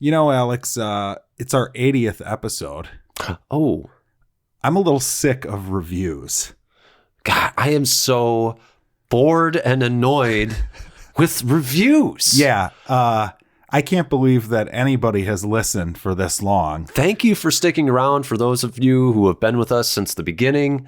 You know, Alex, it's our 80th episode. Oh. I'm a little sick of reviews. God, I am so bored and annoyed with reviews. Yeah. I can't believe that anybody has listened for this long. Thank you for sticking around. For those of you who have been with us since the beginning,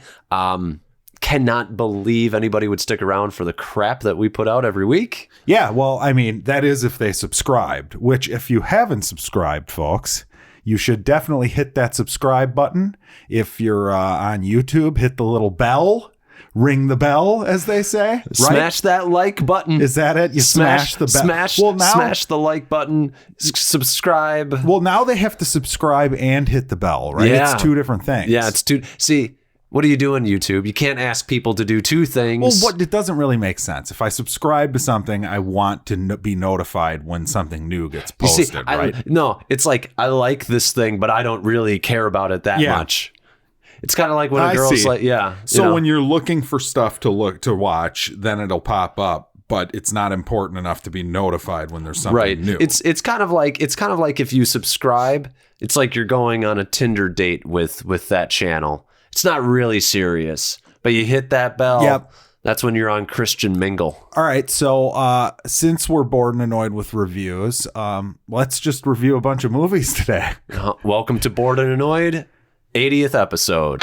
cannot believe anybody would stick around for the crap that we put out every week. Yeah, well, I mean, that is if they subscribed, which if you haven't subscribed, folks, you should definitely hit that subscribe button. If you're on YouTube, hit the little bell. Ring the bell, as they say. Right? Smash that like button. Is that it? You smash the bell. Smash the like button. Subscribe. Well, now they have to subscribe and hit the bell, right? Yeah. It's two different things. Yeah, it's two. See, what are you doing, YouTube? You can't ask people to do two things. Well, it doesn't really make sense. If I subscribe to something, I want to be notified when something new gets posted, right? No, it's like, I like this thing, but I don't really care about it that much. It's kind of like when a girl's like, yeah. So when you're looking for stuff to watch, then it'll pop up, but it's not important enough to be notified when there's something new. It's kind of like if you subscribe, it's like you're going on a Tinder date with that channel. It's not really serious, but you hit that bell. Yep. That's when you're on Christian Mingle. All right. So since we're bored and annoyed with reviews, let's just review a bunch of movies today. Welcome to Bored and Annoyed. 80th episode.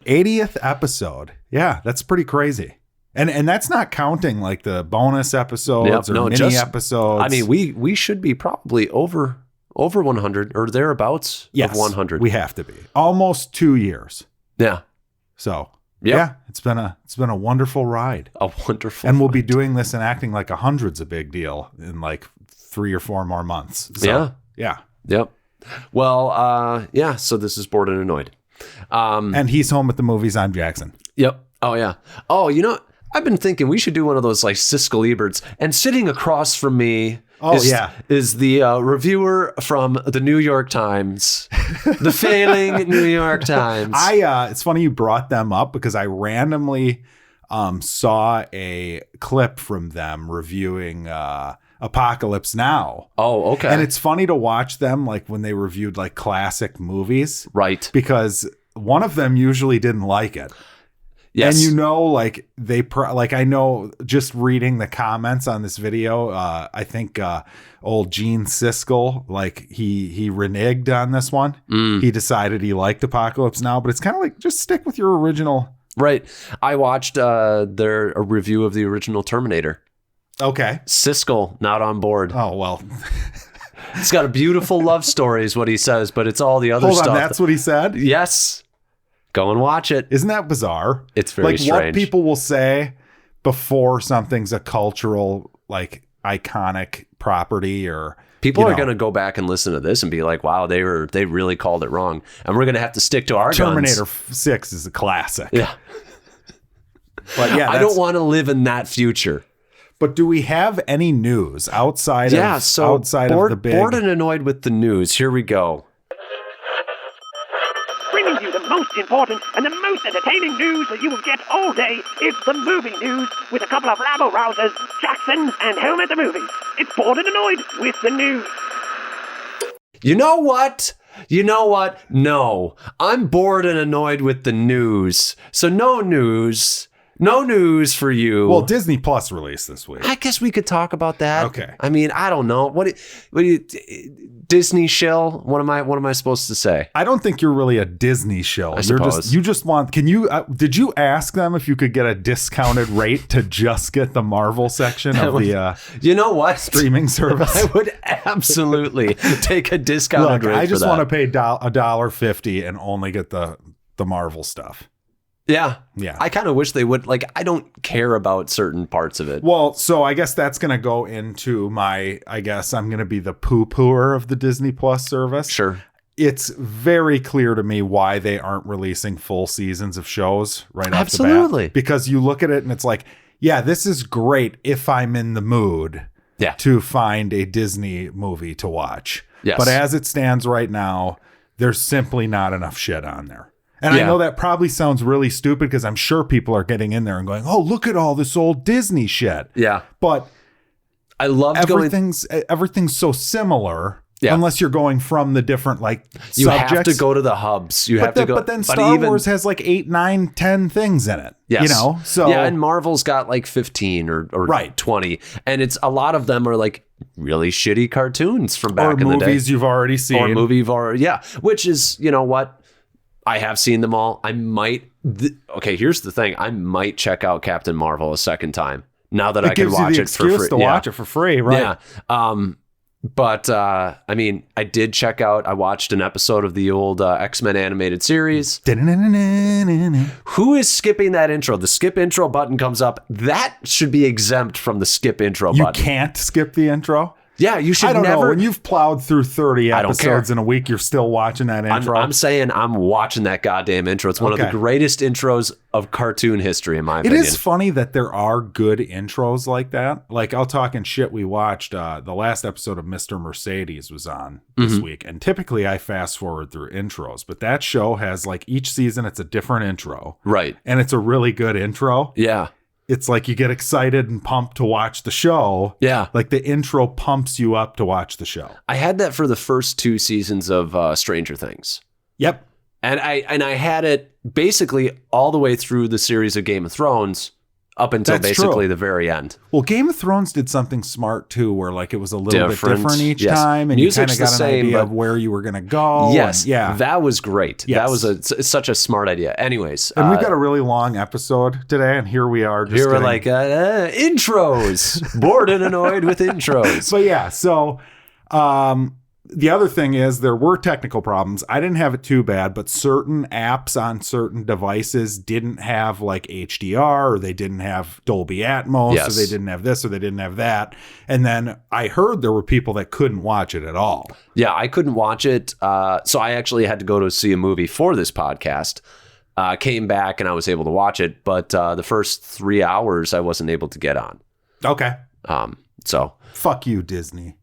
80th episode. Yeah, that's pretty crazy. And that's not counting like the bonus episodes mini episodes. I mean, we should be probably over 100 or thereabouts of 100. We have to be. Almost 2 years. Yeah. So yeah, it's been a wonderful ride. A wonderful And we'll be doing this and acting like 100's a big deal in like 3 or 4 more months. So, yeah. Yep. Well, so this is Bored and Annoyed. And he's home at the movies. I'm Jackson. Yep. Oh, yeah. Oh, I've been thinking we should do one of those like Siskel Eberts. And sitting across from me is the reviewer from the New York Times, the failing New York Times. It's funny you brought them up because I randomly saw a clip from them reviewing Apocalypse Now. Oh, okay. And it's funny to watch them like when they reviewed like classic movies. Right. Because one of them usually didn't like it. Yes. And like I know just reading the comments on this video, I think old Gene Siskel, like he reneged on this one. He decided he liked Apocalypse Now, but it's kind of like just stick with your original. Right. I watched a review of the original Terminator. Okay. Siskel not on board. Oh, well. It's got a beautiful love story is what he says, but it's all the other stuff. Hold on, that's what he said? Yes. Go and watch it. Isn't that bizarre? It's very strange. What people will say before something's a cultural, like, iconic property or... People are going to go back and listen to this and be like, wow, they really called it wrong. And we're going to have to stick to our Terminator guns. 6 is a classic. Yeah. But yeah, I don't want to live in that future. But do we have any news outside of the big... Bored and annoyed with the news. Here we go. Bringing you the most important and the most entertaining news that you will get all day. It's the movie news with a couple of rabble-rousers, Jackson and Home at the Movies. It's Bored and Annoyed with the news. You know what? No, I'm bored and annoyed with the news. So no news for you. Well, Disney Plus released this week. I guess we could talk about that. Okay. I mean, I don't know. What do you Disney shill? What am I supposed to say? I don't think you're really a Disney shill. I suppose. You just want. Can you? Did you ask them if you could get a discounted rate to just get the Marvel section of the? You know what? Streaming service. I would absolutely take a discounted rate. I just want to pay $1.50 and only get the Marvel stuff. Yeah. Yeah. I kind of wish they would. Like, I don't care about certain parts of it. Well, so I guess that's going to go into I'm going to be the poo-pooer of the Disney Plus service. Sure. It's very clear to me why they aren't releasing full seasons of shows right off the bat. Because you look at it and it's like, yeah, this is great if I'm in the mood to find a Disney movie to watch. Yes. But as it stands right now, there's simply not enough shit on there. And I know that probably sounds really stupid because I'm sure people are getting in there and going, oh, look at all this old Disney shit. Yeah. But I loved everything's so similar. Yeah. Unless you're going from the different subjects. You have to go to the hubs. But then Star Wars has 8, 9, 10 things in it. Yes. So yeah, and Marvel's got 15 or right. 20. And it's a lot of them are really shitty cartoons from back in the day. Or movies you've already seen. Or movie you've already, yeah. Which is, you know what? I have seen them all. I might, okay, here's the thing. I might check out Captain Marvel a second time now that I can watch it for free. To watch it for free, right? Yeah. But I did check out, I watched an episode of the old X-Men animated series. Who is skipping that intro? The skip intro button comes up. That should be exempt from the skip intro button. You can't skip the intro? Yeah, you should never. I don't know. When you've plowed through 30 episodes in a week, you're still watching that intro. I'm saying I'm watching that goddamn intro. It's one of the greatest intros of cartoon history, in my opinion. It is funny that there are good intros like that. I'll talk in shit. We watched the last episode of Mr. Mercedes was on this week. And typically I fast forward through intros. But that show has each season, it's a different intro. Right. And it's a really good intro. Yeah. It's you get excited and pumped to watch the show. Yeah. The intro pumps you up to watch the show. I had that for the first 2 seasons of Stranger Things. Yep. And I had it basically all the way through the series of Game of Thrones up until the very end. Well, Game of Thrones did something smart too, where it was a little bit different each time, and Music's you kind of got an idea of where you were going to go. Yes, yeah, that was great. Yes. That was such a smart idea. Anyways, and we've got a really long episode today, and here we are. Here we're intros, bored and annoyed with intros. But yeah, so. The other thing is there were technical problems. I didn't have it too bad, but certain apps on certain devices didn't have HDR, or they didn't have Dolby Atmos, or they didn't have this, or they didn't have that. And then I heard there were people that couldn't watch it at all. Yeah, I couldn't watch it. So I actually had to go to see a movie for this podcast. Came back and I was able to watch it, but the first 3 hours I wasn't able to get on. Okay. So fuck you, Disney.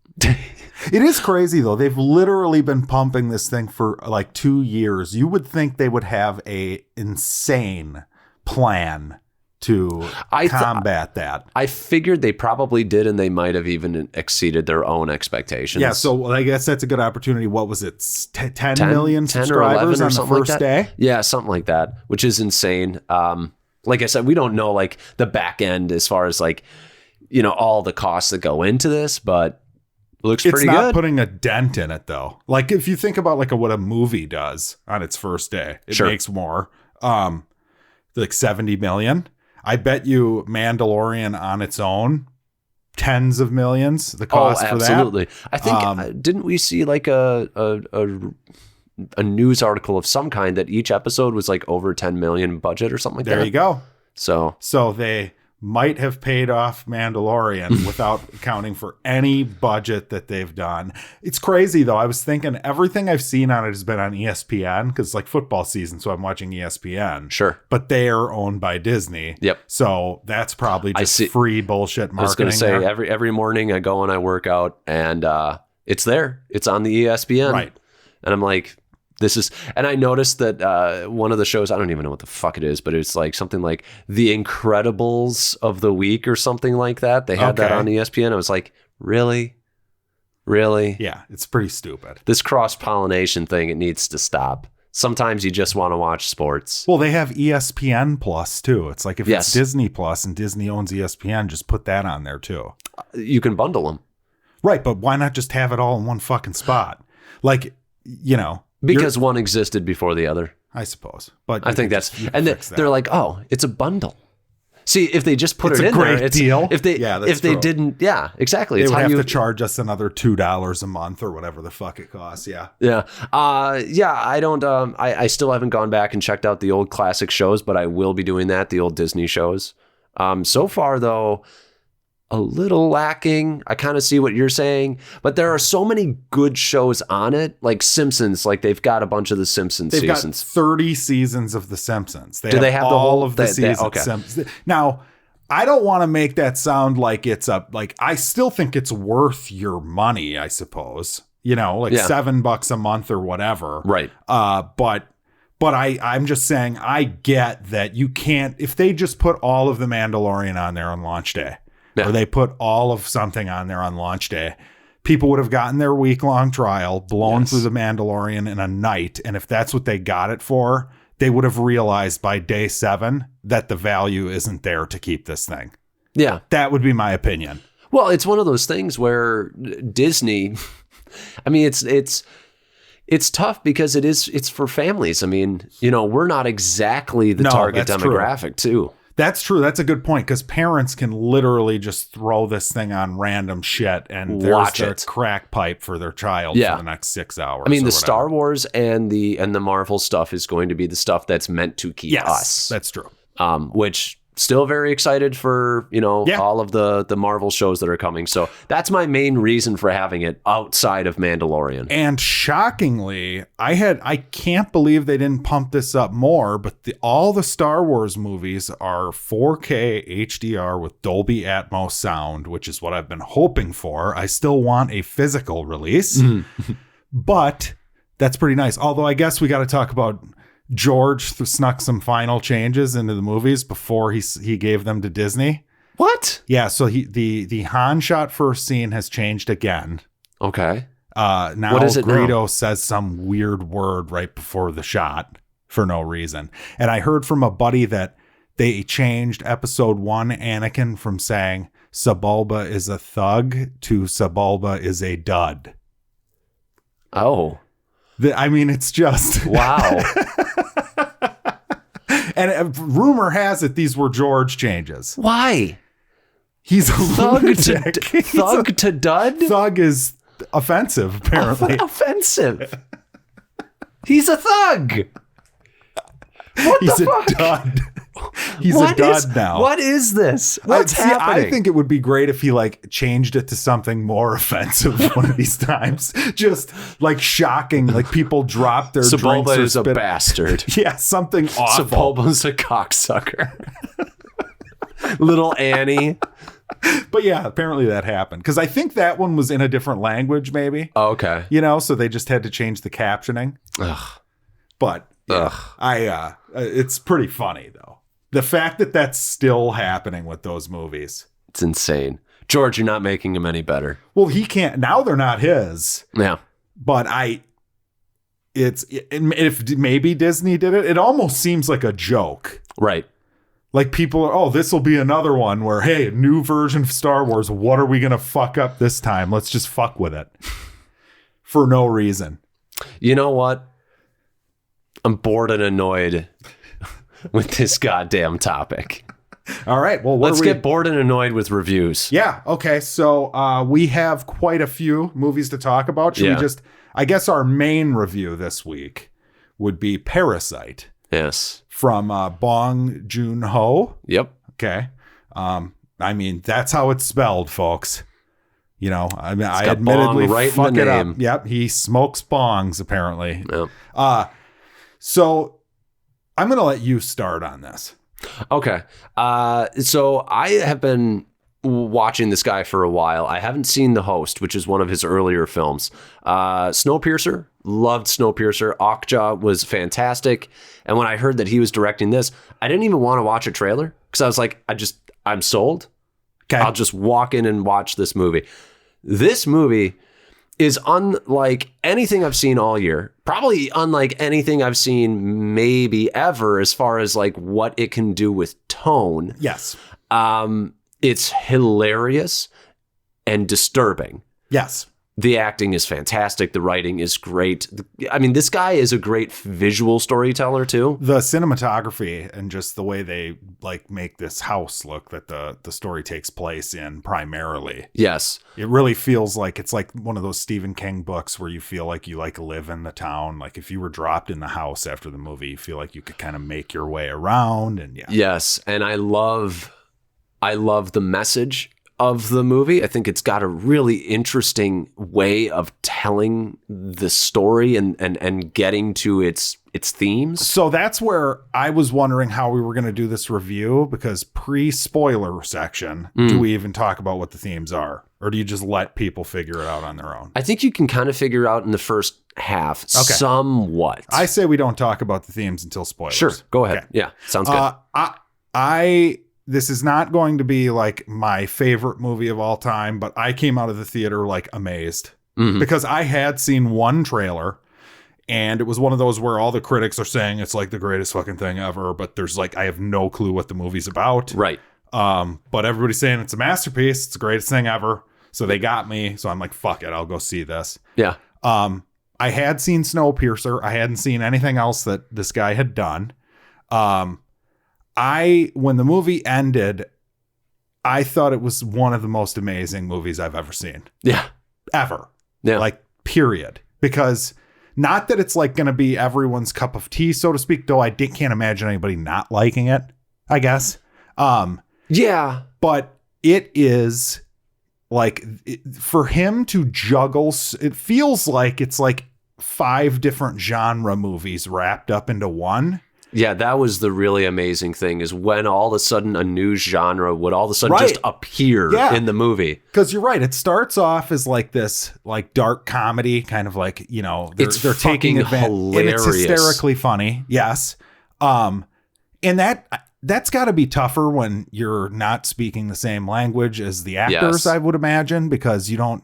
It is crazy though. They've literally been pumping this thing for 2 years. You would think they would have a insane plan to combat that. I figured they probably did, and they might have even exceeded their own expectations. Yeah, so I guess that's a good opportunity. What was it? 10 million subscribers on the first day? Yeah, something like that, which is insane. Like I said, we don't know the back end as far as all the costs that go into this, but looks pretty good. It's not putting a dent in it though. If you think about what a movie does on its first day, it makes more. 70 million. I bet you Mandalorian on its own, tens of millions. The cost for that. Absolutely. I think didn't we see a news article of some kind that each episode was over 10 million budget or something like that? There you go. So they might have paid off Mandalorian without accounting for any budget that they've done. It's crazy though. I was thinking everything I've seen on it has been on ESPN because football season. So I'm watching ESPN. Sure. But they are owned by Disney. Yep. So that's probably just free bullshit marketing. I was going to say every morning I go and I work out and it's there. It's on the ESPN. Right. And I'm like, this is, and I noticed that one of the shows, I don't even know what the fuck it is, but it's something like The Incredibles of the Week or something like that. They had that on ESPN. I was like, really? Really? Yeah, it's pretty stupid. This cross-pollination thing, it needs to stop. Sometimes you just want to watch sports. Well, they have ESPN Plus too. It's if it's Disney Plus and Disney owns ESPN, just put that on there too. You can bundle them. Right, but why not just have it all in one fucking spot? Because one existed before the other. I suppose. But I think that's, and they're like, oh, it's a bundle. See, if they just put it in there, it's a great deal. If they didn't, yeah, exactly. They would have to charge us another $2 a month or whatever the fuck it costs. Yeah. Yeah. I don't, I still haven't gone back and checked out the old classic shows, but I will be doing that. The old Disney shows. So far though, a little lacking. I kind of see what you're saying, but there are so many good shows on it, like Simpsons. They've got a bunch of the Simpsons seasons. They've got 30 seasons of the Simpsons. Do they have all of the seasons? Okay. Now, I don't want to make that sound like it's I still think it's worth your money, I suppose. $7 a month or whatever. Right. But But I'm just saying, I get that you can't, if they just put all of The Mandalorian on there on launch day, or they put all of something on there on launch day, people would have gotten their week-long trial, blown through The Mandalorian in a night. And if that's what they got it for, they would have realized by day 7 that the value isn't there to keep this thing. Yeah. That would be my opinion. Well, it's one of those things where Disney, I mean, it's tough because it's for families. I mean, we're not exactly the target demographic too. That's true. That's a good point, because parents can literally just throw this thing on random shit and there's their crack pipe for their child for the next 6 hours. I mean, the Star Wars and the Marvel stuff is going to be the stuff that's meant to keep us. That's true. Which still very excited for, all of the Marvel shows that are coming. So that's my main reason for having it outside of Mandalorian. And shockingly, I can't believe they didn't pump this up more, but all the Star Wars movies are 4K HDR with Dolby Atmos sound, which is what I've been hoping for. I still want a physical release, but that's pretty nice. Although I guess we got to talk about George snuck some final changes into the movies before he gave them to Disney. What? Yeah, so the Han shot first scene has changed again. Okay. Now Greedo says some weird word right before the shot for no reason. And I heard from a buddy that they changed episode 1 Anakin from saying Sebulba is a thug to Sebulba is a dud. Oh. I mean, it's just... Wow. And rumor has it these were George changes. Why? He's a thug to dud? Thug is offensive, apparently. Offensive. He's a thug. He's a dud. He's a dud now. What is this? What's happening? I think it would be great if he changed it to something more offensive one of these times. Just shocking, people drop their drinks. Sebulba is a bastard. Yeah, something awful. Sebulba's a cocksucker. Little Annie. But yeah, apparently that happened. Because I think that one was in a different language, maybe. Oh, okay. So they just had to change the captioning. Ugh. But it's pretty funny, though. The fact that that's still happening with those movies. It's insane. George, you're not making him any better. Well, he can't. Now they're not his. Yeah. But if maybe Disney did it, it almost seems like a joke. Right. Like people are, this will be another one where, hey, new version of Star Wars. What are we going to fuck up this time? Let's just fuck with it. For no reason. You know what? I'm bored and annoyed with this goddamn topic. All right. Well, let's get bored and annoyed with reviews. Yeah. Okay. So we have quite a few movies to talk about. Should we just, I guess our main review this week would be Parasite. Yes. From Bong Joon-ho. Yep. Okay. I mean, that's how it's spelled, folks. I mean, I admittedly fuck it up. Yep. He smokes bongs, apparently. Yep. So I'm going to let you start on this. Okay. So I have been watching this guy for a while. I haven't seen The Host, which is one of his earlier films. Snowpiercer, loved Snowpiercer. Okja was fantastic. And when I heard that he was directing this, I didn't even want to watch a trailer because I was like, I'm sold. Okay. I'll just walk in and watch this movie. This movie is unlike anything I've seen all year. Probably unlike anything I've seen maybe ever as far as what it can do with tone. Yes. It's hilarious and disturbing. Yes. The acting is fantastic. The writing is great. I mean, this guy is a great visual storyteller too. The cinematography and just the way they make this house look that the story takes place in primarily. Yes. It really feels like it's like one of those Stephen King books where you feel like you live in the town. Like if you were dropped in the house after the movie, you feel like you could kind of make your way around. And yeah. Yes. And I love the message of the movie. I think it's got a really interesting way of telling the story and getting to its themes. So that's where I was wondering how we were going to do this review, because pre-spoiler section, do we even talk about what the themes are? Or do you just let people figure it out on their own? I think you can kind of figure out in the first half somewhat. I say we don't talk about the themes until spoilers. Sure, go ahead. Okay. Yeah, sounds good. This is not going to be like my favorite movie of all time, but I came out of the theater like amazed because I had seen one trailer. And it was one of those where all the critics are saying it's like the greatest fucking thing ever, but there's like, I have no clue what the movie's about. Right. But everybody's saying it's a masterpiece. It's the greatest thing ever. So they got me. So I'm like, fuck it. I'll go see this. Yeah. I had seen Snowpiercer. I hadn't seen anything else that this guy had done. When the movie ended, I thought it was one of the most amazing movies I've ever seen. Yeah. Ever. Yeah. Like, period. Because not that it's like going to be everyone's cup of tea, so to speak, though can't imagine anybody not liking it, I guess. Yeah. But it is like, for him to juggle, it feels like it's like 5 different genre movies wrapped up into one. Yeah, that was the really amazing thing, is when all of a sudden a new genre would all of a sudden just appear in the movie. Because you're right. It starts off as like this like dark comedy, kind of like, you know, they're taking advantage. And it's hysterically funny. Yes. And that's got to be tougher when you're not speaking the same language as the actors, I would imagine, because you don't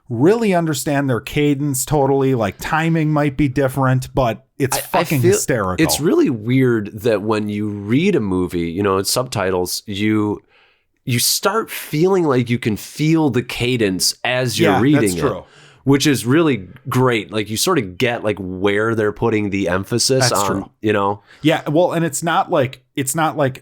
really understand their cadence totally. Like, timing might be different, but it's fucking hysterical. It's really weird that when you read a movie, you know, it's subtitles, you start feeling like you can feel the cadence as you're reading it, which is really great. Like, you sort of get like where they're putting the emphasis on, you know? Yeah. Well, and it's not like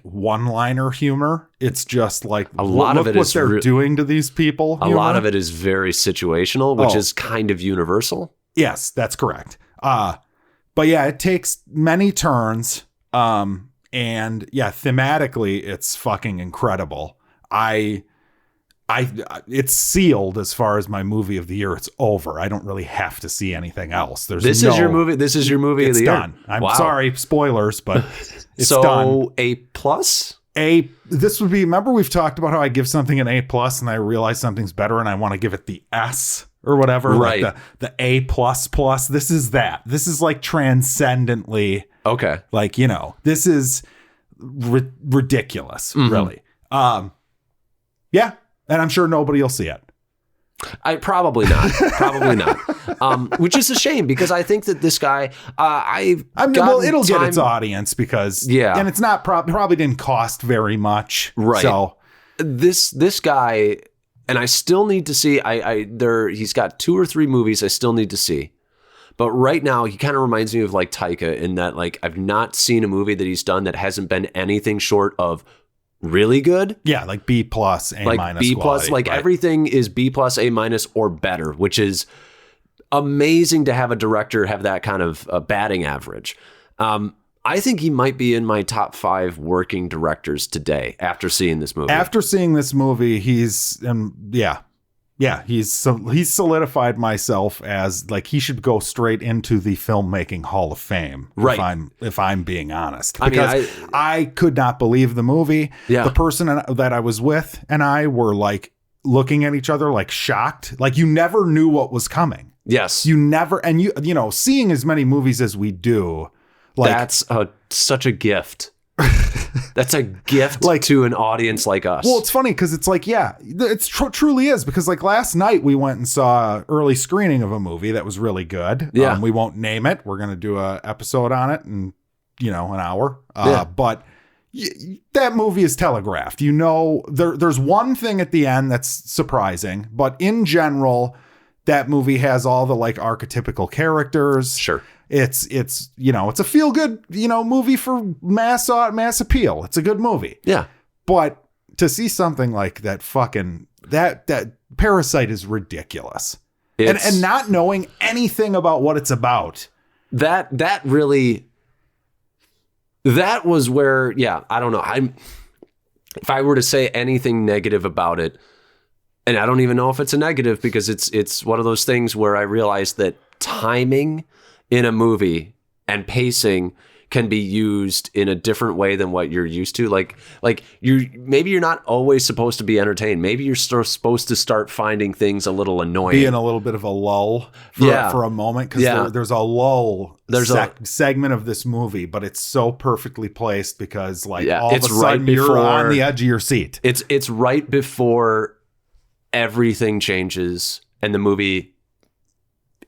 one-liner humor. It's just like a lot of it is what they're doing to these people. A lot of it is very situational, which is kind of universal. Yes, that's correct. But yeah, it takes many turns. And yeah, thematically, it's fucking incredible. It's sealed as far as my movie of the year. It's over. I don't really have to see anything else. This is your movie of the year. Done. I'm sorry, spoilers, but it's so done. A+? This would be, remember we've talked about how I give something an A+ and I realize something's better and I want to give it the S or whatever. Right. Like the A++. This is that. This is like transcendently. Okay. Like, you know, this is ridiculous, really. Yeah. And I'm sure nobody will see it. Probably not. Which is a shame, because I think that this guy, it'll get its audience because, and it's not probably didn't cost very much. Right. So this guy, and I still need to see, he's got 2 or 3 movies I still need to see. But right now, he kind of reminds me of like Taika, in that like I've not seen a movie that he's done that hasn't been anything short of really good. Yeah, like B+, A-, like B+, quality, like everything is B+, A-, or better, which is amazing to have a director have that kind of batting average. I think he might be in my top 5 working directors today after seeing this movie. After seeing this movie, he's solidified myself as like he should go straight into the filmmaking Hall of Fame. Right. If I'm being honest, because I could not believe the movie. Yeah. The person that I was with and I were like looking at each other like shocked. Like, you never knew what was coming. Yes. You never, and you know, seeing as many movies as we do, like, that's such a gift. That's a gift to an audience like us. Well, it's funny because it's like, it truly is, because like last night we went and saw an early screening of a movie that was really good. Yeah. We won't name it. We're going to do an episode on it in, an hour. But that movie is telegraphed. You know, there's one thing at the end that's surprising, but in general, that movie has all the like archetypical characters. Sure. It's it's a feel good, movie for mass appeal. It's a good movie. Yeah. But to see something like that that Parasite is ridiculous. And not knowing anything about what it's about. That was where, I don't know. If I were to say anything negative about it, and I don't even know if it's a negative, because it's one of those things where I realized that timing in a movie and pacing can be used in a different way than what you're used to. Like you're not always supposed to be entertained. Maybe you're supposed to start finding things a little annoying. Be in a little bit of a lull for a moment, because there's a lull segment of this movie, but it's so perfectly placed because all of a sudden you're on the edge of your seat. It's right before everything changes and the movie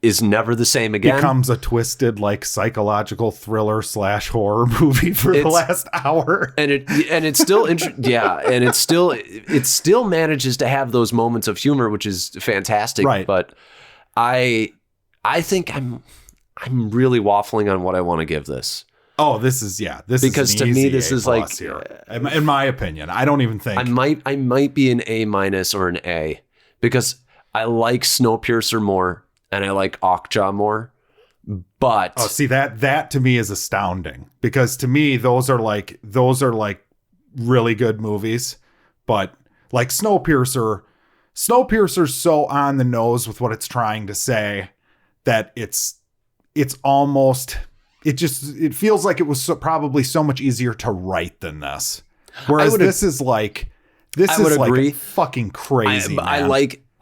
is never the same again. Becomes a twisted psychological thriller / horror movie for the last hour. And it still manages to have those moments of humor, which is fantastic. Right. But I think I'm really waffling on what I want to give this. Oh, this is because to me this is like here. In my opinion, I don't even think I might be an A- or an A, because I like Snowpiercer more. And I like Okja more, but see that to me is astounding, because to me those are really good movies, but like Snowpiercer's so on the nose with what it's trying to say that it's almost it feels like it was probably so much easier to write than this. Whereas this is agree. Fucking crazy.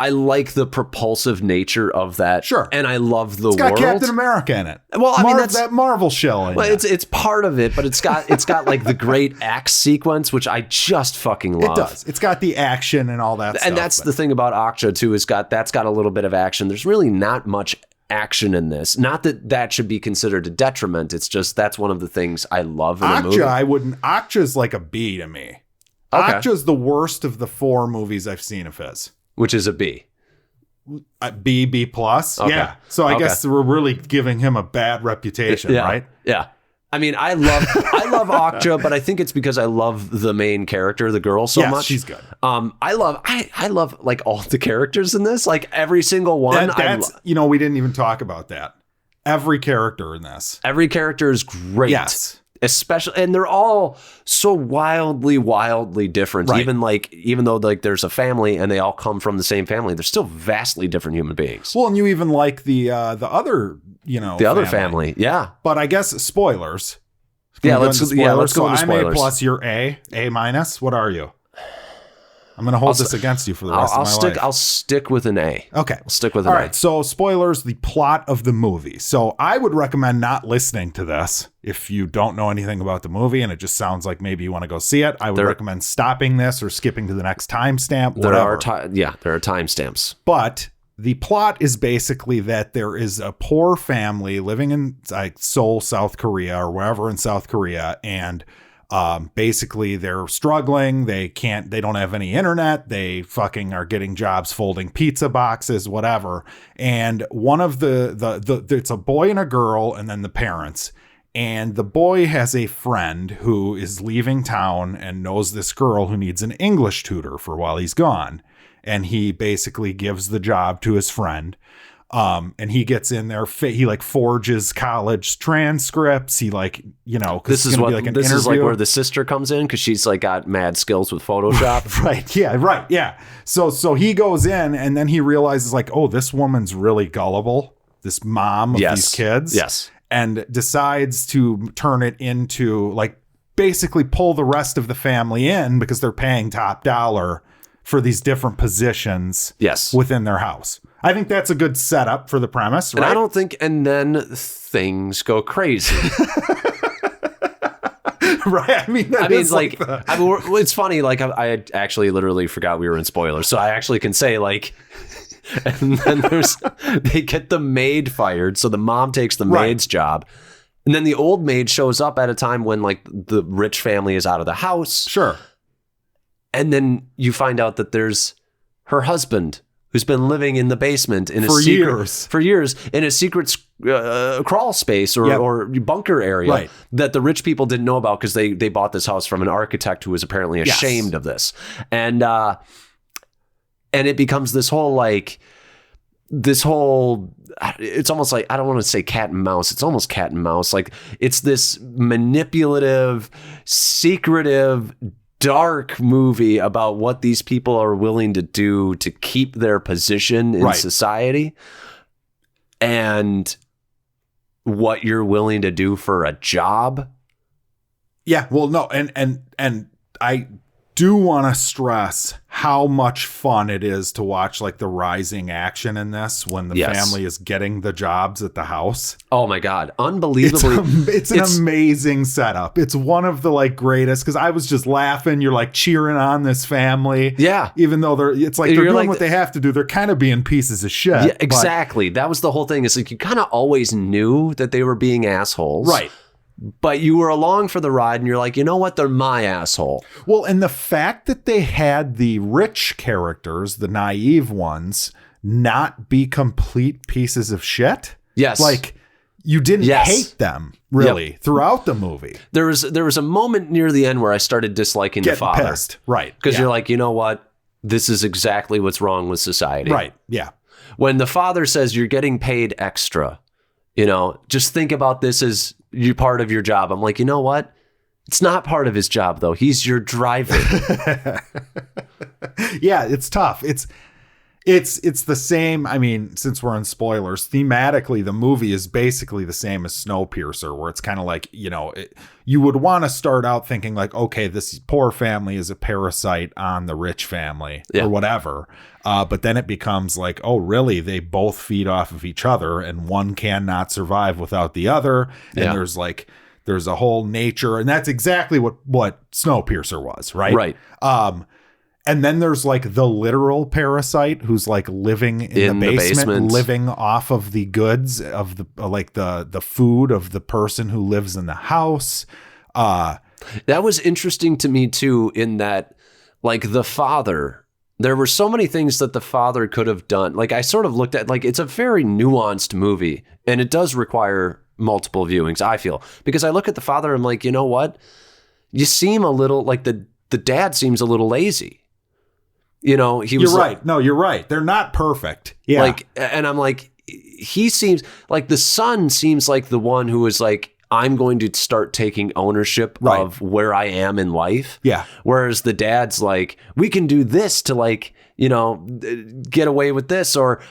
I like the propulsive nature of that. Sure. And I love the world. It's got Captain America in it. Well, I mean, that's that Marvel shell in it. It's part of it, but it's got like the great axe sequence, which I just fucking love. It does. It's got the action and all that stuff. And that's the thing about Okja too, that's got a little bit of action. There's really not much action in this. Not that should be considered a detriment. It's just that's one of the things I love in a movie. Okja's like a B to me. Okay. Okja's the worst of the 4 movies I've seen of his. Which is a B. B plus. Okay. Yeah. So I guess we're really giving him a bad reputation, right? Yeah. I mean, I love Okja, but I think it's because I love the main character, the girl, so much. She's good. I love like all the characters in this, like every single one. We didn't even talk about that. Every character in this. Every character is great. Yes. Especially, and they're all so wildly different. Right. Even though there's a family and they all come from the same family, they're still vastly different human beings. Well, and you even like the other other family, yeah. But I guess spoilers. Let's go into spoilers. I'm A plus, you're A minus. What are you? I'm going to hold this against you for the rest of my life. I'll stick with an A. Okay. I'll stick with an A. All right. So spoilers, the plot of the movie. So I would recommend not listening to this if you don't know anything about the movie and it just sounds like maybe you want to go see it. I would recommend stopping this or skipping to the next timestamp. There are timestamps. But the plot is basically that there is a poor family living in Seoul, South Korea, or wherever in South Korea, and basically they're struggling. They don't have any internet. They fucking are getting jobs folding pizza boxes, whatever. And one of it's a boy and a girl and then the parents. And the boy has a friend who is leaving town and knows this girl who needs an English tutor for while he's gone. And he basically gives the job to his friend. And he gets in there, he forges college transcripts. He this is where the sister comes in, because she's got mad skills with Photoshop. Right. Yeah. Right. Yeah. So he goes in and then he realizes this woman's really gullible. This mom of these kids. Yes. And decides to turn it into basically pull the rest of the family in because they're paying top dollar for these different positions within their house. I think that's a good setup for the premise, right? And then things go crazy. Right. It's funny. I actually literally forgot we were in spoilers. So I actually can say and then they get the maid fired. So the mom takes the maid's job. And then the old maid shows up at a time when the rich family is out of the house. Sure. And then you find out that there's her husband, who's been living in the basement for years in a secret crawl space or bunker area that the rich people didn't know about because they bought this house from an architect who was apparently ashamed of this. And it becomes this whole it's almost I don't want to say cat and mouse. It's almost cat and mouse. It's this manipulative, secretive, dark movie about what these people are willing to do to keep their position in society. And what you're willing to do for a job. Yeah, well, no, and I do want to stress how much fun it is to watch like the rising action in this when the family is getting the jobs at the house. Oh my God. Unbelievably. It's an amazing setup. It's one of the like greatest, because I was just laughing. You're like cheering on this family. Yeah. Even though they're doing like what they have to do. They're kind of being pieces of shit. Yeah, exactly. That was the whole thing. It's like you kind of always knew that they were being assholes. Right. But you were along for the ride and you're like, you know what? They're my asshole. Well, and the fact that they had the rich characters, the naive ones, not be complete pieces of shit. Yes. Like you didn't hate them really throughout the movie. There was a moment near the end where I started disliking the father. Pissed. Right. Because you're like, you know what? This is exactly what's wrong with society. Right. Yeah. When the father says you're getting paid extra, you know, just think about this as you part of your job. I'm like, you know what? It's not part of his job though. He's your driver. Yeah, it's tough. It's the same. I mean, since we're on spoilers, thematically, the movie is basically the same as Snowpiercer, where it's kind of like, you know, you would want to start out thinking like, okay, this poor family is a parasite on the rich family or whatever. But then it becomes like, oh, really? They both feed off of each other and one cannot survive without the other. And there's a whole nature. And that's exactly what Snowpiercer was, right? Right. And then there's like the literal parasite who's like living in the basement, living off of the goods of the like the food of the person who lives in the house. That was interesting to me too, in that like the father, there were so many things that the father could have done. Like I sort of looked at like, it's a very nuanced movie and it does require multiple viewings, I feel, because I look at the father and I'm like, you know what? You seem a little like the dad seems a little lazy. You know, he was. You're right. No, you're right. They're not perfect. Yeah. Like, and I'm like, he seems like the son seems like the one who is like, I'm going to start taking ownership of where I am in life. Yeah. Whereas the dad's like, we can do this to like, you know, get away with this, or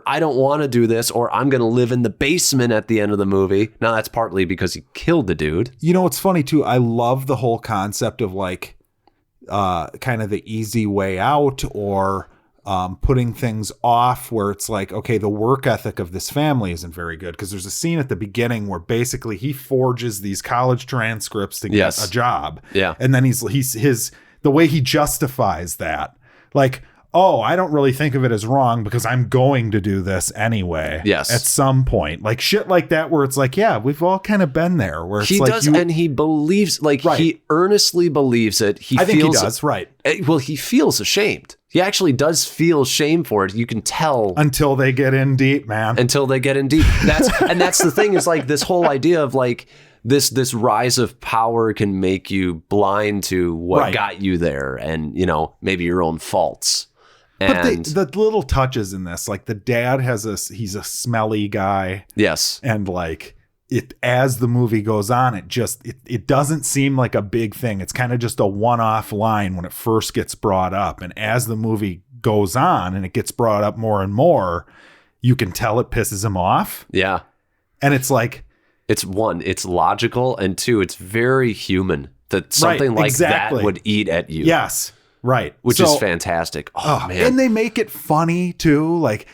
I don't want to do this, or I'm going to live in the basement at the end of the movie. Now that's partly because he killed the dude. You know, it's funny too. I love the whole concept of like, kind of the easy way out, or putting things off, where it's like, okay, the work ethic of this family isn't very good, because there's a scene at the beginning where basically he forges these college transcripts to get a job. Yeah. And then he's the way he justifies that, like, oh, I don't really think of it as wrong because I'm going to do this anyway. Yes. At some point, like shit like that, where it's like, yeah, we've all kind of been there, where it's he like does, and he believes, like he earnestly believes it. I think he does. Right. Well, he feels ashamed. He actually does feel shame for it. You can tell until they get in deep, man. Until they get in deep. That's the thing, is like this whole idea of like this rise of power can make you blind to what got you there, and you know, maybe your own faults. And but the little touches in this, like the dad he's a smelly guy. Yes. And like it, as the movie goes on, it doesn't seem like a big thing. It's kind of just a one-off line when it first gets brought up. And as the movie goes on and it gets brought up more and more, you can tell it pisses him off. Yeah. And it's like, it's one, it's logical, and two, it's very human that something like that would eat at you. Yes. Right. Which is fantastic. Oh, man. And they make it funny too. Like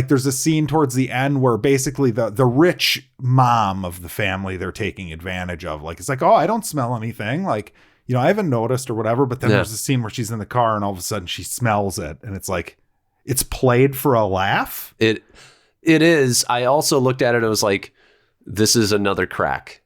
there's a scene towards the end where basically the rich mom of the family they're taking advantage of. Like, it's like, oh, I don't smell anything. Like, you know, I haven't noticed or whatever. But then there's a scene where she's in the car and all of a sudden she smells it. And it's like, it's played for a laugh. It is. I also looked at it and was like, this is another crack.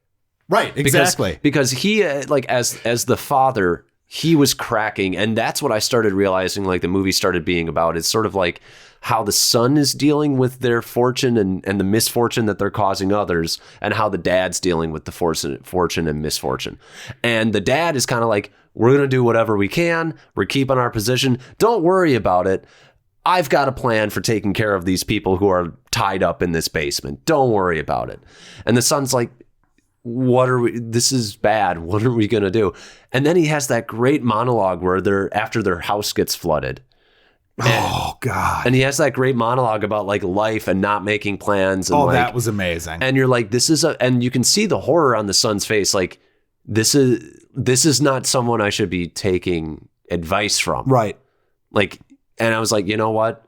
Right. Exactly. Because he, like, as the father, he was cracking, and that's what I started realizing, like the movie started being about. It's sort of like how the son is dealing with their fortune and the misfortune that they're causing others, and how the dad's dealing with the fortune and misfortune. And the dad is kind of like, we're going to do whatever we can. We're keeping our position. Don't worry about it. I've got a plan for taking care of these people who are tied up in this basement. Don't worry about it. And the son's like, this is bad. What are we going to do? And then he has that great monologue where after their house gets flooded, Oh God. And he has that great monologue about like life and not making plans. And that was amazing. And you're like, and you can see the horror on the son's face. Like, this is not someone I should be taking advice from. Right. Like, and I was like, you know what?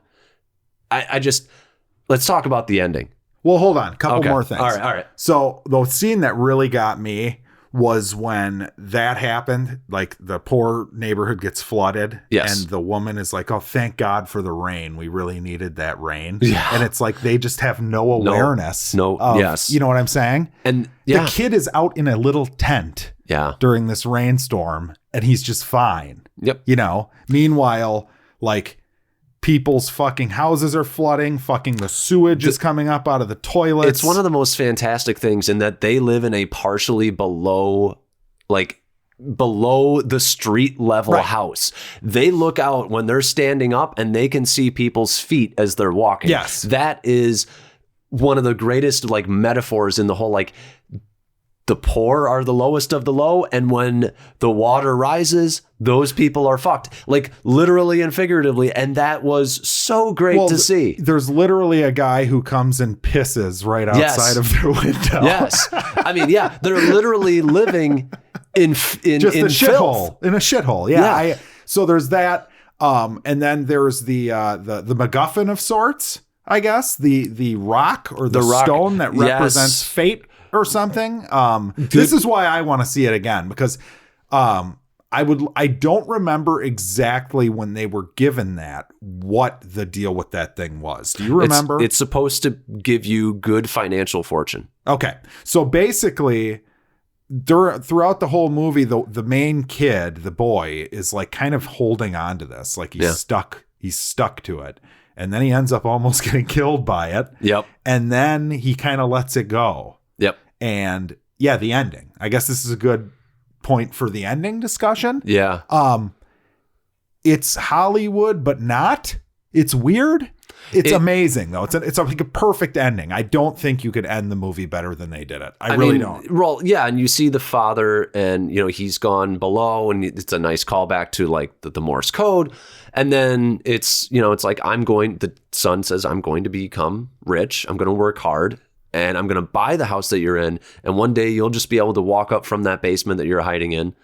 Let's talk about the ending. Well, hold on. Couple more things. All right. So the scene that really got me was when that happened, like the poor neighborhood gets flooded. Yes. And the woman is like, oh, thank God for the rain. We really needed that rain. Yeah. And it's like, they just have no awareness. Yes. You know what I'm saying? And the kid is out in a little tent during this rainstorm and he's just fine. Yep. You know, meanwhile, like people's fucking houses are flooding, fucking the sewage is coming up out of the toilets. It's one of the most fantastic things in that they live in a partially below the street level house. They look out when they're standing up and they can see people's feet as they're walking. Yes. That is one of the greatest like metaphors in the whole, like, the poor are the lowest of the low, and when the water rises, those people are fucked, like literally and figuratively. And that was so great to see. There's literally a guy who comes and pisses right outside of their window. Yes. I mean, yeah, they're literally living in just in a shithole. In a shithole. Yeah. So there's that. And then there's the MacGuffin of sorts, I guess, the rock or the stone that represents fate or something. This is why I want to see it again, because I don't remember exactly when they were given that, what the deal with that thing was. Do you remember? It's supposed to give you good financial fortune. Okay. So basically, throughout the whole movie, the main kid, the boy, is like kind of holding on to this, like he's stuck to it. And then he ends up almost getting killed by it. Yep. And then he kind of lets it go. Yep. And yeah, the ending. I guess this is a good point for the ending discussion. Yeah. It's Hollywood, but not. It's weird. It's amazing though. It's like a perfect ending. I don't think you could end the movie better than they did it. I really don't. Well, yeah, and you see the father, and he's gone below, and it's a nice callback to like the Morse code. And then it's it's like the son says, I'm going to become rich. I'm going to work hard. And I'm going to buy the house that you're in. And one day you'll just be able to walk up from that basement that you're hiding in,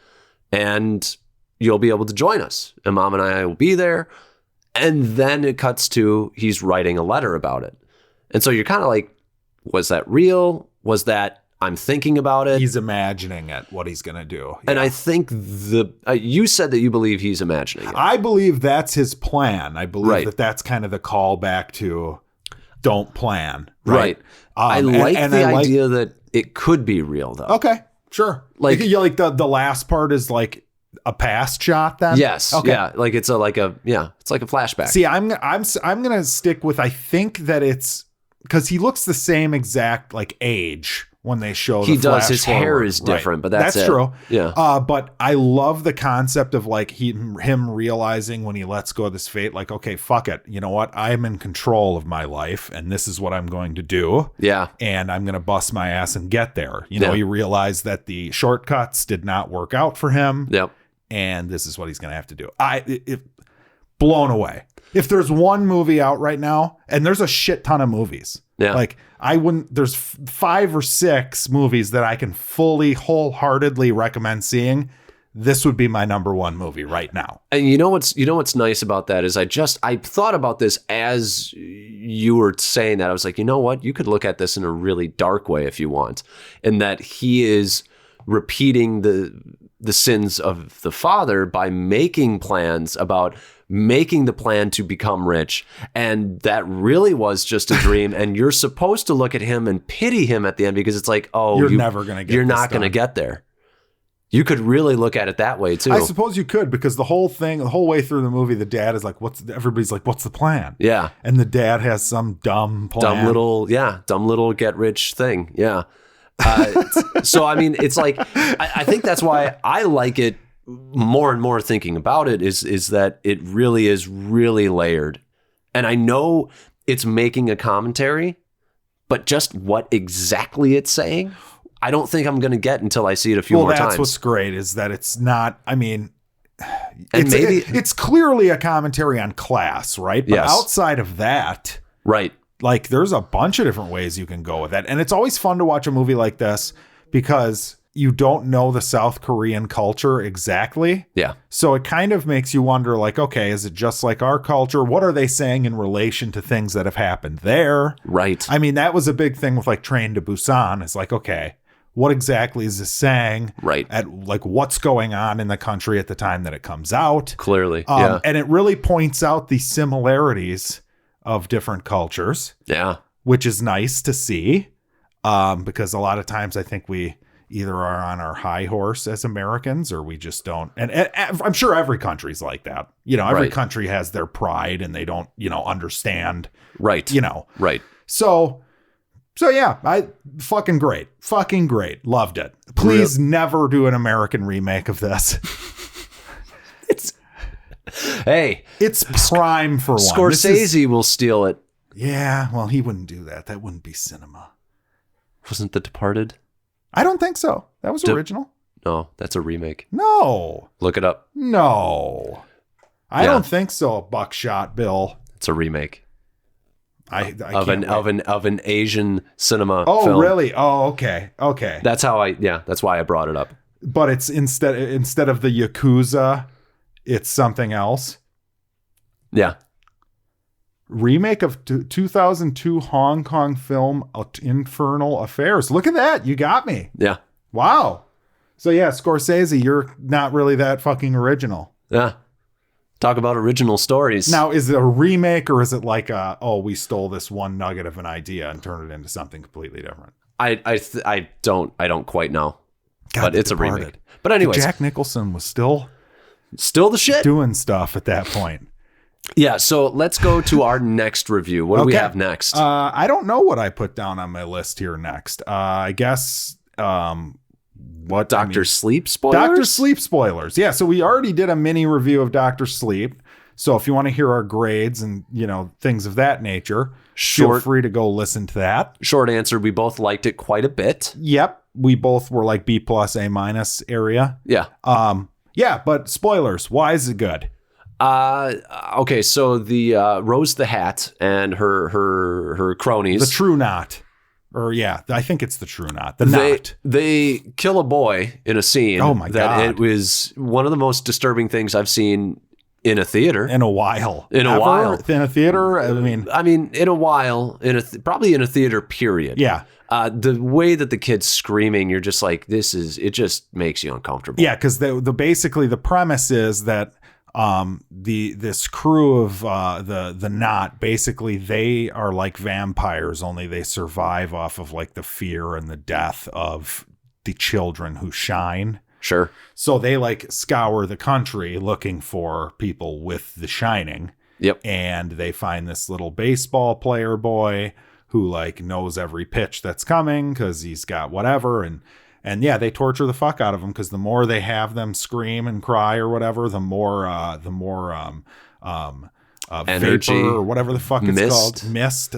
and you'll be able to join us. And Mom and I will be there. And then it cuts to he's writing a letter about it. And so you're kind of like, was that real? Was that I'm thinking about it? He's imagining it, what he's going to do. Yeah. And I think you said that you believe he's imagining it. I believe that's his plan. I believe that that's kind of the callback to don't plan. Right. I like the idea that it could be real, though. Okay, sure. Like the last part is like a past shot. Then yes, okay. Yeah. Like it's like a flashback. See, I'm gonna stick with. I think that it's because he looks the same exact like age when they show. He does. His hair is different, but that's true. Yeah. But I love the concept of like him realizing when he lets go of this fate, like, okay, fuck it. You know what? I'm in control of my life, and this is what I'm going to do. Yeah. And I'm going to bust my ass and get there. He realized that the shortcuts did not work out for him. Yep. And this is what he's going to have to do. Blown away. If there's one movie out right now, and there's a shit ton of movies. Yeah. Like there's 5 or 6 movies that I can fully, wholeheartedly recommend seeing. This would be my number one movie right now. And what's nice about that is I thought about this as you were saying that. I was like, you know what? You could look at this in a really dark way if you want. And that he is repeating the sins of the father by making plans about making the plan to become rich. And that really was just a dream. And you're supposed to look at him and pity him at the end, because it's like, oh, you're never going to get You're not going to get there. You could really look at it that way too. I suppose you could, because the whole way through the movie, the dad is like, everybody's like, what's the plan? Yeah. And the dad has some dumb plan. Dumb little get rich thing. Yeah. So, I mean, it's like, I think that's why I like it more and more thinking about it is that it really is really layered. And I know it's making a commentary, but just what exactly it's saying, I don't think I'm going to get until I see it a few more times. Well, that's what's great, is that it's not, I mean, And it's clearly a commentary on class, right? But outside of that, right. Like there's a bunch of different ways you can go with that. And it's always fun to watch a movie like this because you don't know the South Korean culture exactly. Yeah. So it kind of makes you wonder, like, okay, is it just like our culture? What are they saying in relation to things that have happened there? Right. I mean, that was a big thing with like Train to Busan. It's like, okay, what exactly is this saying? Right. At like what's going on in the country at the time that it comes out? Clearly. And it really points out the similarities of different cultures. Yeah. Which is nice to see. Because a lot of times I think we either are on our high horse as Americans or we just don't. And I'm sure every country's like that. Every country has their pride and they don't, understand. Right. Right. So yeah, fucking great. Loved it. Please never do an American remake of this. It's prime for one. Scorsese will steal it. Yeah. Well, he wouldn't do that. That wouldn't be cinema. Wasn't The Departed? I don't think so. That was original. No, that's a remake. No. Look it up. No. I don't think so, Buckshot Bill. It's a remake. Of an Asian cinema film. film. Oh, really? Oh, okay. That's why I brought it up. But it's instead of the Yakuza, it's something else. Yeah. Remake of 2002 Hong Kong film Infernal Affairs. Look at that. You got me. Yeah. Wow. So yeah, Scorsese, you're not really that fucking original. Yeah. Talk about original stories. Now, is it a remake or is it like we stole this one nugget of an idea and turned it into something completely different? I don't quite know. God, but it's Departed. a remake. But anyways, Jack Nicholson was still the shit, doing stuff at that point. Yeah, so let's go to our next review. What do we have next? I don't know what I put down on my list here next. I guess Dr. Sleep spoilers? Dr. Sleep spoilers. Yeah, so we already did a mini review of Dr. Sleep. So if you want to hear our grades and, things of that nature, feel free to go listen to that. Short answer, we both liked it quite a bit. Yep. We both were like B+, A- area. Yeah. Yeah, but spoilers. Why is it good? Okay, so the Rose the Hat and her cronies, the True Knot, or I think it's the True Knot. Knot. They kill a boy in a scene. Oh my God! It was one of the most disturbing things I've seen in a theater in a while. In a theater. I mean, in a while. Probably in a theater. Period. Yeah. The way that the kid's screaming, you're just like, it just makes you uncomfortable. Yeah, because basically the premise is that. This crew of the Knot, basically they are like vampires, only they survive off of like the fear and the death of the children who shine. Sure. So they like scour the country looking for people with the shining. Yep. And they find this little baseball player boy who like knows every pitch that's coming because he's got whatever. And yeah, they torture the fuck out of them because the more they have them scream and cry or whatever, the more energy vapor or whatever the fuck it's called. Mist.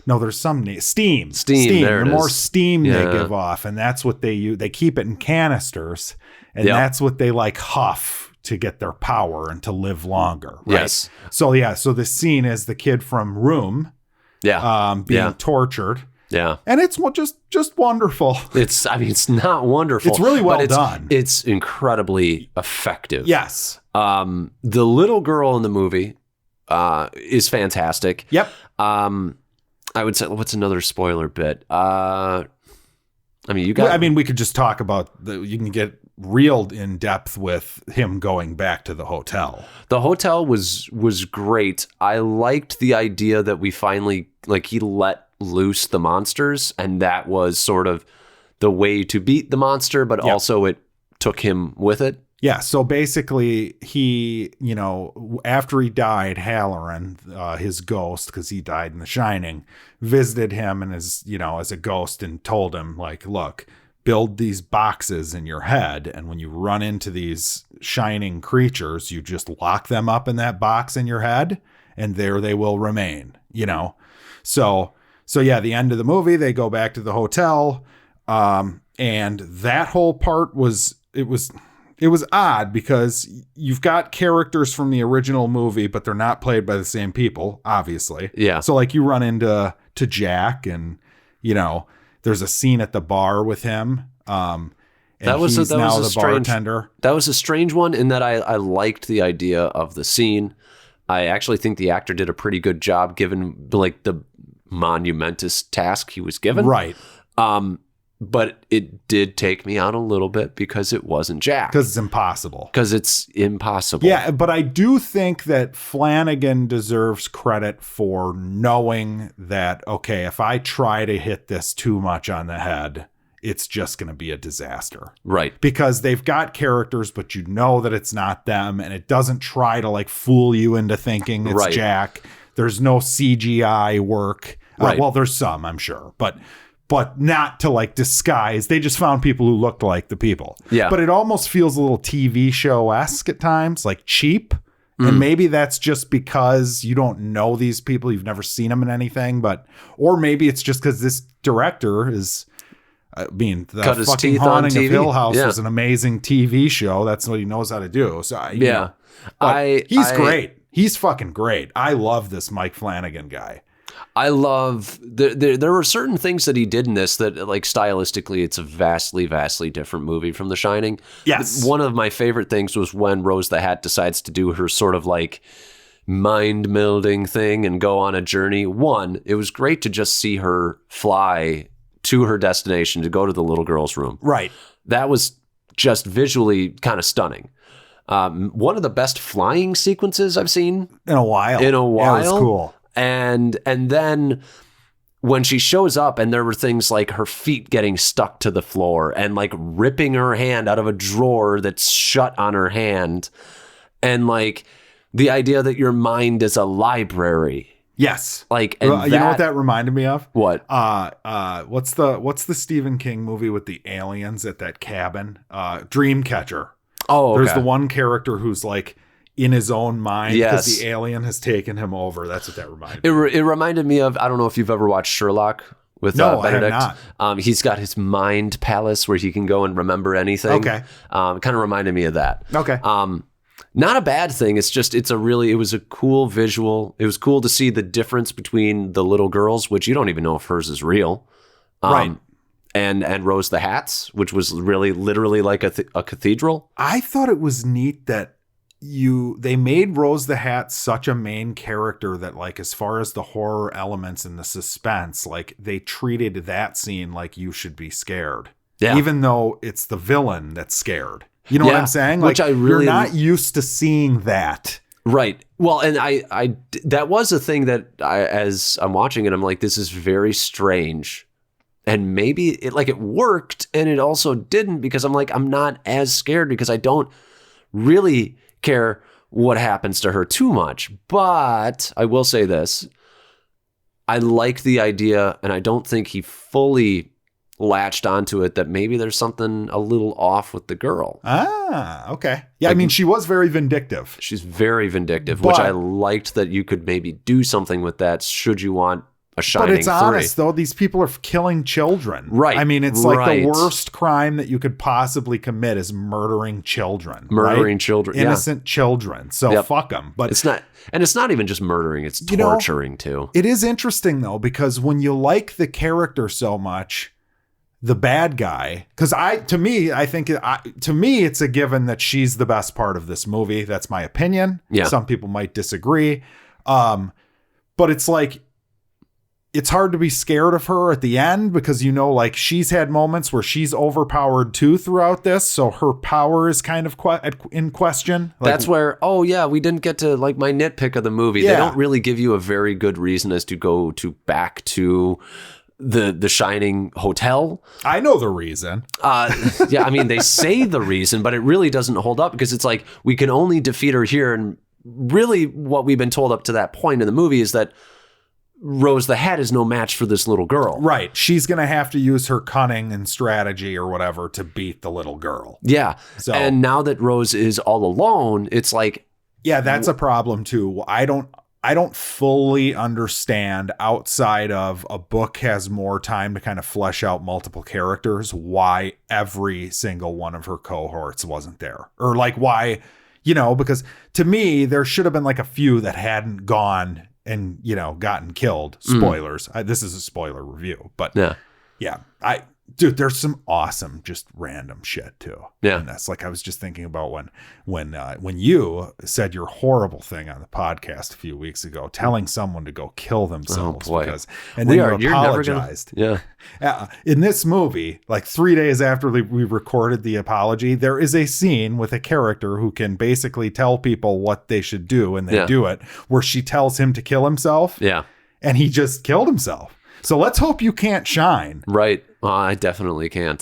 No, there's some steam. There the more steam they give off, and that's what they use. They keep it in canisters, and that's what they like huff to get their power and to live longer. Right? Yes. So the scene is the kid from Room. Yeah. Being tortured. Yeah. And it's just wonderful. It's not wonderful. It's really well done. It's incredibly effective. Yes. The little girl in the movie is fantastic. Yep. I would say, what's another spoiler bit? We could just talk about you can get real in depth with him going back to the hotel. The hotel was great. I liked the idea that we finally, he let loose the monsters, and that was sort of the way to beat the monster, but also it took him with it. Yeah, so basically he, after he died, Halloran, his ghost, because he died in The Shining, visited him and as a ghost and told him, like, look, build these boxes in your head, and when you run into these shining creatures, you just lock them up in that box in your head, and there they will remain, So yeah, the end of the movie, they go back to the hotel, and that whole part was It was odd because you've got characters from the original movie, but they're not played by the same people, obviously. Yeah. So like you run into Jack, and there's a scene at the bar with him. And that was he's now the bartender. That was a strange one in that I liked the idea of the scene. I actually think the actor did a pretty good job given like the monumentous task he was given. Right. But it did take me out a little bit because it wasn't Jack. Because it's impossible. Yeah, Yeah, but I do think that Flanagan deserves credit for knowing that, okay, if I try to hit this too much on the head, it's just going to be a disaster. Right. Because they've got characters, but you know that it's not them, and it doesn't try to like fool you into thinking it's Right. Jack. There's no CGI work. Right. Well, there's some, I'm sure, but not to like disguise. They just found people who looked like the people. Yeah. But it almost feels a little TV show-esque at times, like cheap. And maybe that's just because you don't know these people. You've never seen them in anything, or maybe it's just because this director is, the Cut his fucking teeth on Haunting of TV. Hill House Yeah. was an amazing TV show. That's what he knows how to do. So Yeah. he's great. He's fucking great. I love this Mike Flanagan guy. I love there were certain things that he did in this that like stylistically it's a vastly different movie from The Shining. Yes. One of my favorite things was when Rose the Hat decides to do her sort of like mind melding thing and go on a journey. One, it was great to just see her fly to her destination to go to the little girl's room. Right. That was just visually kind of stunning. One of the best flying sequences I've seen In a while. Yeah, it was cool. And then when she shows up and there were things like her feet getting stuck to the floor and like ripping her hand out of a drawer that's shut on her hand, and like the idea that your mind is a library. Yes. Like, and you know what that reminded me of? What? What's the Stephen King movie with the aliens at that cabin? Dreamcatcher. Oh, okay. There's the one character who's like in his own mind because Yes. the alien has taken him over. That's what that reminded It me. reminded me of, I don't know if you've ever watched Sherlock with No, I have Benedict. not. He's got his mind palace where he can go and remember anything. Okay. Kind of reminded me of that. Okay. Not a bad thing. It's just, it was a cool visual. It was cool to see the difference between the little girls, which you don't even know if hers is real. Right. And Rose the Hat's, which was really literally like a cathedral. I thought it was neat that they made Rose the Hat such a main character that like as far as the horror elements and the suspense, like they treated that scene like you should be scared. Yeah. Even though it's the villain that's scared. You know what Yeah, I'm saying? which Like I really- you're not used to seeing that. Right. Well, and I that was a thing that as I'm watching it, I'm like, this is very strange. And maybe it worked and it also didn't, because I'm like, I'm not as scared because I don't really care what happens to her too much. But I will say this. I like the idea, and I don't think he fully latched onto it, that maybe there's something a little off with the girl. Ah, okay. Yeah, I mean, she was very vindictive. She's very vindictive, which I liked that you could maybe do something with that should you want a Shining 3. But it's honest, though. These people are killing children. Right. I mean, it's like right. the worst crime that you could possibly commit is murdering children. Murdering right? children. Innocent children. So fuck them. But it's not even just murdering, it's torturing too. It is interesting, though, because when you like the character so much, the bad guy, because to me, it's a given that she's the best part of this movie. That's my opinion. Yeah. Some people might disagree. But it's like, it's hard to be scared of her at the end because, like she's had moments where she's overpowered too throughout this. So her power is kind of in question. Like, that's where, we didn't get to like my nitpick of the movie. Yeah. They don't really give you a very good reason as to go back to the Shining Hotel. I know the reason. I mean, they say the reason, but it really doesn't hold up because it's like, we can only defeat her here. And really what we've been told up to that point in the movie is that Rose the Hat is no match for this little girl. Right. She's going to have to use her cunning and strategy or whatever to beat the little girl. Yeah. So, and now that Rose is all alone, it's like... Yeah, that's a problem too. I don't I don't fully understand, outside of a book has more time to kind of flesh out multiple characters, why every single one of her cohorts wasn't there. Or like why, because to me, there should have been like a few that hadn't gone and, gotten killed. Spoilers. This is a spoiler review, but yeah, dude, there's some awesome, just random shit too. Yeah. And that's like, I was just thinking about when you said your horrible thing on the podcast a few weeks ago, telling someone to go kill themselves. Oh boy. And then you apologized. Yeah. In this movie, like 3 days after we recorded the apology, there is a scene with a character who can basically tell people what they should do, and they do it, where she tells him to kill himself. Yeah. And he just killed himself. So let's hope you can't shine. Right. I definitely can't.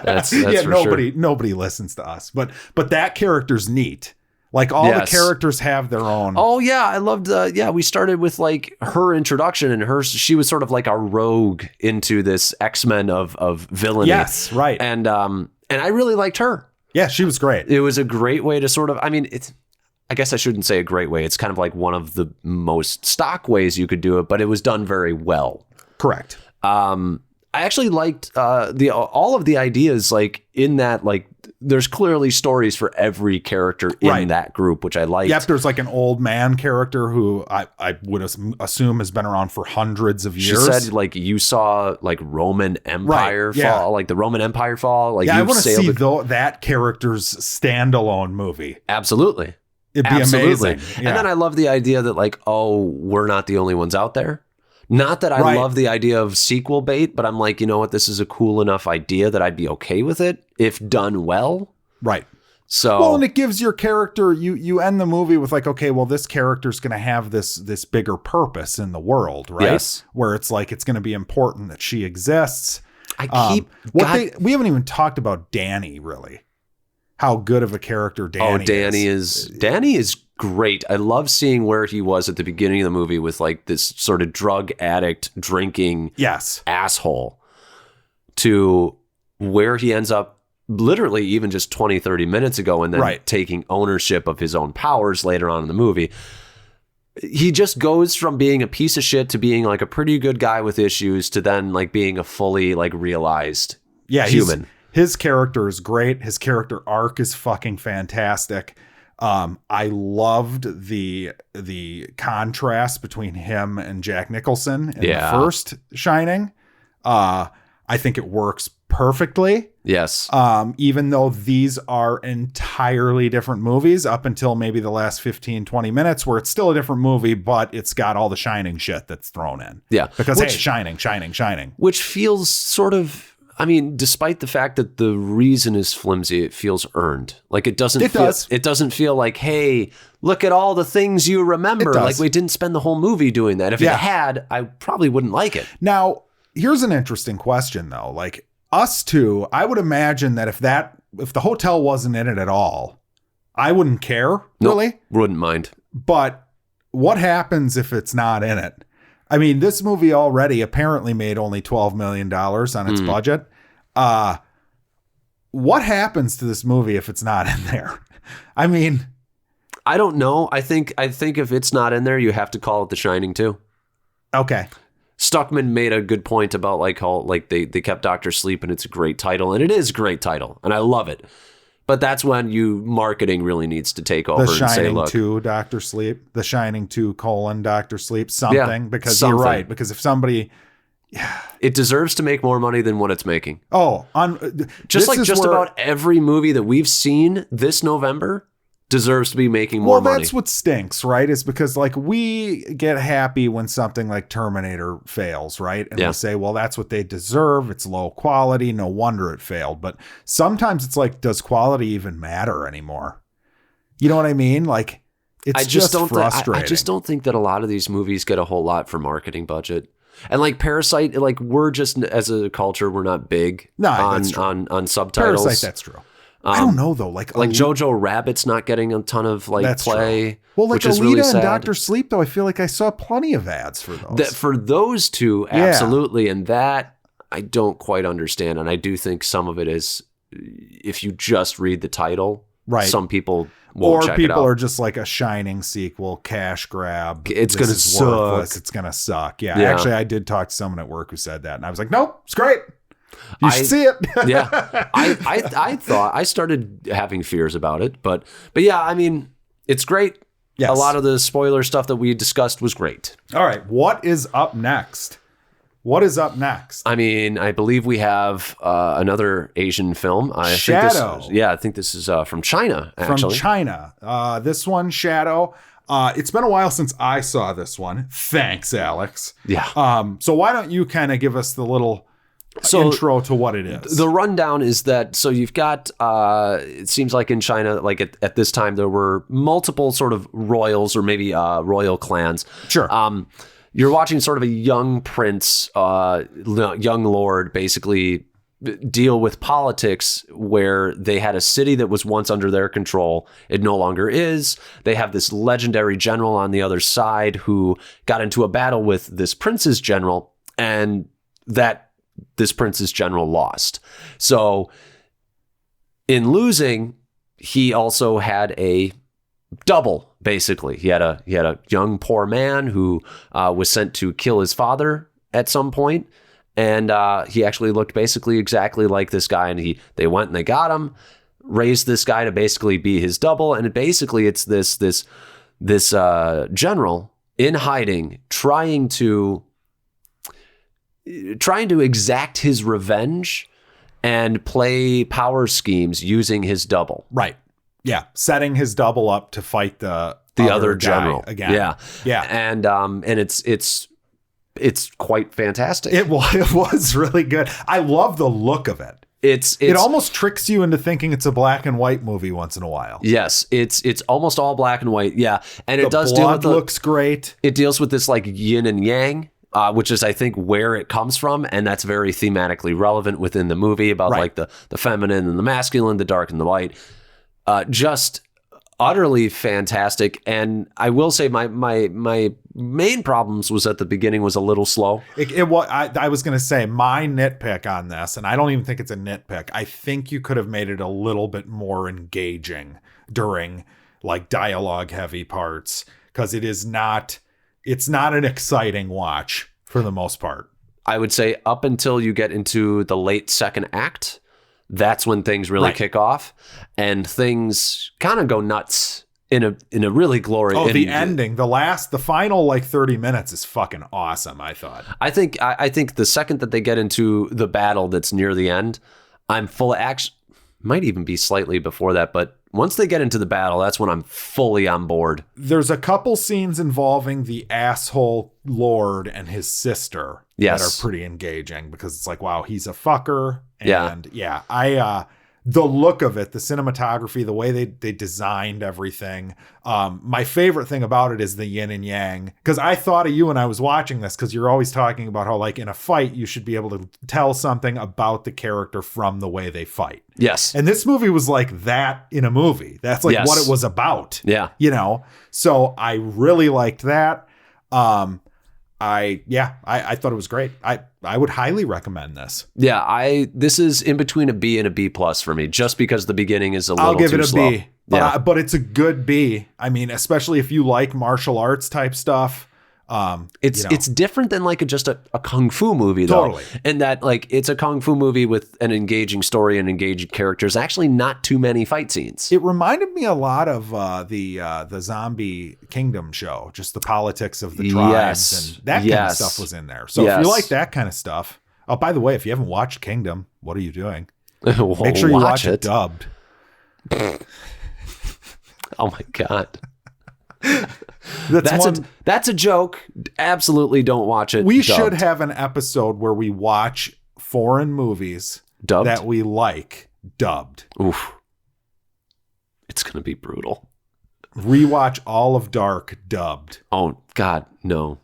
That's for sure. Nobody listens to us, but that character's neat. Like all the characters have their own. Oh yeah. I loved, we started with like her introduction, and she was sort of like a rogue into this X-Men of villainy. Yes. Right. And I really liked her. Yeah. She was great. It was a great way to sort of, I guess I shouldn't say a great way. It's kind of like one of the most stock ways you could do it, but it was done very well. Correct. I actually liked all of the ideas, like in that, like there's clearly stories for every character in that group, which I liked. Yep, there's like an old man character who I would assume has been around for hundreds of years. She said like you saw like Roman Empire fall, like the Roman Empire fall. Like I want to see that character's standalone movie. Absolutely. It'd be amazing. Yeah. And then I love the idea that like, we're not the only ones out there. Not that I love the idea of sequel bait, but I'm like, you know what? This is a cool enough idea that I'd be okay with it if done well. Right. So, and it gives your character, you end the movie with like, okay, well, this character's going to have this bigger purpose in the world, right? Yes. Where it's like, it's going to be important that she exists. We haven't even talked about Danny, really. How good of a character Danny is. Danny is great. I love seeing where he was at the beginning of the movie with like this sort of drug addict drinking asshole to where he ends up literally even just 20, 30 minutes ago, and then taking ownership of his own powers later on in the movie. He just goes from being a piece of shit to being like a pretty good guy with issues to then like being a fully like realized human. His character is great. His character arc is fucking fantastic. I loved the contrast between him and Jack Nicholson in the first Shining. I think it works perfectly. Yes. Even though these are entirely different movies up until maybe the last 15, 20 minutes where it's still a different movie, but it's got all the Shining shit that's thrown in. Yeah. Because Shining. Which feels sort of, despite the fact that the reason is flimsy, it feels earned. Like it doesn't feel like, hey, look at all the things you remember. Like we didn't spend the whole movie doing that. If it had, I probably wouldn't like it. Now, here's an interesting question though. Like us two, I would imagine that if the hotel wasn't in it at all, I wouldn't care, really. Wouldn't mind. But what happens if it's not in it? This movie already apparently made only $12 million on its budget. What happens to this movie if it's not in there? I don't know. I think if it's not in there, you have to call it The Shining too. Okay. Stuckman made a good point about like how like they kept Dr. Sleep, and it's a great title, and it is a great title, and I love it. But that's when marketing really needs to take over and say, look. The Shining 2 Dr. Sleep, The Shining 2 : Dr. Sleep, something, because you're right. Because if somebody... It deserves to make more money than what it's making. About every movie that we've seen this November deserves to be making more money. Well, that's what stinks, right? Is because like we get happy when something like Terminator fails, right? And we say, well, that's what they deserve. It's low quality. No wonder it failed. But sometimes it's like, does quality even matter anymore? You know what I mean? Like, it's just frustrating. I just don't think that a lot of these movies get a whole lot for marketing budget. And like Parasite, like we're just, as a culture, we're not big on subtitles. Parasite, that's true. I don't know though, like Jojo Rabbit's not getting a ton of like play. True. Well, like which is Alita really and sad. Dr. Sleep, though, I feel like I saw plenty of ads for those. For those two, absolutely, and that I don't quite understand. And I do think some of it is, if you just read the title, Right. some people won't or check it people out. are just like a Shining sequel, cash grab. It's This gonna is suck. worthless. It's gonna suck. Yeah, Yeah. actually, I did talk to someone at work who said that, and I was like, nope, it's great. You should see it. Yeah. I thought I started having fears about it, but yeah, I mean, it's great. Yes. A lot of the spoiler stuff that we discussed was great. All right, what is up next? What is up next? I mean, I believe we have another Asian film. Shadow. I think this is from China, actually. From China. This one, Shadow. It's been a while since I saw this one. Thanks, Alex. Yeah. So why don't you kind of give us the little intro to what it is? The rundown is that, so you've got, it seems like in China, like at this time, there were multiple sort of royals or maybe royal clans. Sure. You're watching sort of a young prince, young lord, basically deal with politics where they had a city that was once under their control. It no longer is. They have this legendary general on the other side who got into a battle with this prince's general, and that this prince's general lost. So in losing, he also had a double. Basically, he had a young poor man who was sent to kill his father at some point, and he actually looked basically exactly like this guy. And they went and they got him, raised this guy to basically be his double, and it's this general in hiding trying to exact his revenge and play power schemes using his double. Right. Yeah, setting his double up to fight the other general again. Yeah. And it's quite fantastic. It was really good. I love the look of it. It almost tricks you into thinking it's a black and white movie once in a while. Yes, it's almost all black and white. Yeah, and it does deal with looks great. It deals with this like yin and yang. Which is, I think, where it comes from, and that's very thematically relevant within the movie about like the feminine and the masculine, the dark and the light. Just utterly fantastic. And I will say my main problems was at the beginning was a little slow. I was going to say my nitpick on this, and I don't even think it's a nitpick. I think you could have made it a little bit more engaging during like dialogue heavy parts, because it's not an exciting watch for the most part. I would say up until you get into the late second act, that's when things really kick off, and things kind of go nuts in a really glorious. Oh, the ending, the final like 30 minutes is fucking awesome. I thought. I think the second that they get into the battle that's near the end, I'm full of action. Might even be slightly before that, but once they get into the battle, that's when I'm fully on board. There's a couple scenes involving the asshole lord and his sister that are pretty engaging, because it's like, wow, he's a fucker. And the look of it, the cinematography, the way they designed everything. My favorite thing about it is the yin and yang, because I thought of you when I was watching this, because you're always talking about how like in a fight, you should be able to tell something about the character from the way they fight. Yes. And this movie was like that in a movie. That's like what it was about. Yeah. You know, so I really liked that. I thought it was great. I would highly recommend this. Yeah, this is in between a B and a B plus for me, just because the beginning is a little too slow. I'll give it a B. But it's a good B. I mean, especially if you like martial arts type stuff. It's different than like just a kung fu movie, though. Totally. And that like it's a kung fu movie with an engaging story and engaging characters. Actually, not too many fight scenes. It reminded me a lot of the Zombie Kingdom show, just the politics of the tribes and that kind of stuff was in there. So if you like that kind of stuff. Oh, by the way, if you haven't watched Kingdom, what are you doing? Make sure you watch it dubbed. Oh my God. That's a joke. Absolutely don't watch it. We should have an episode where we watch foreign movies dubbed that we like dubbed. Oof. It's going to be brutal. Rewatch all of Dark dubbed. Oh God, no.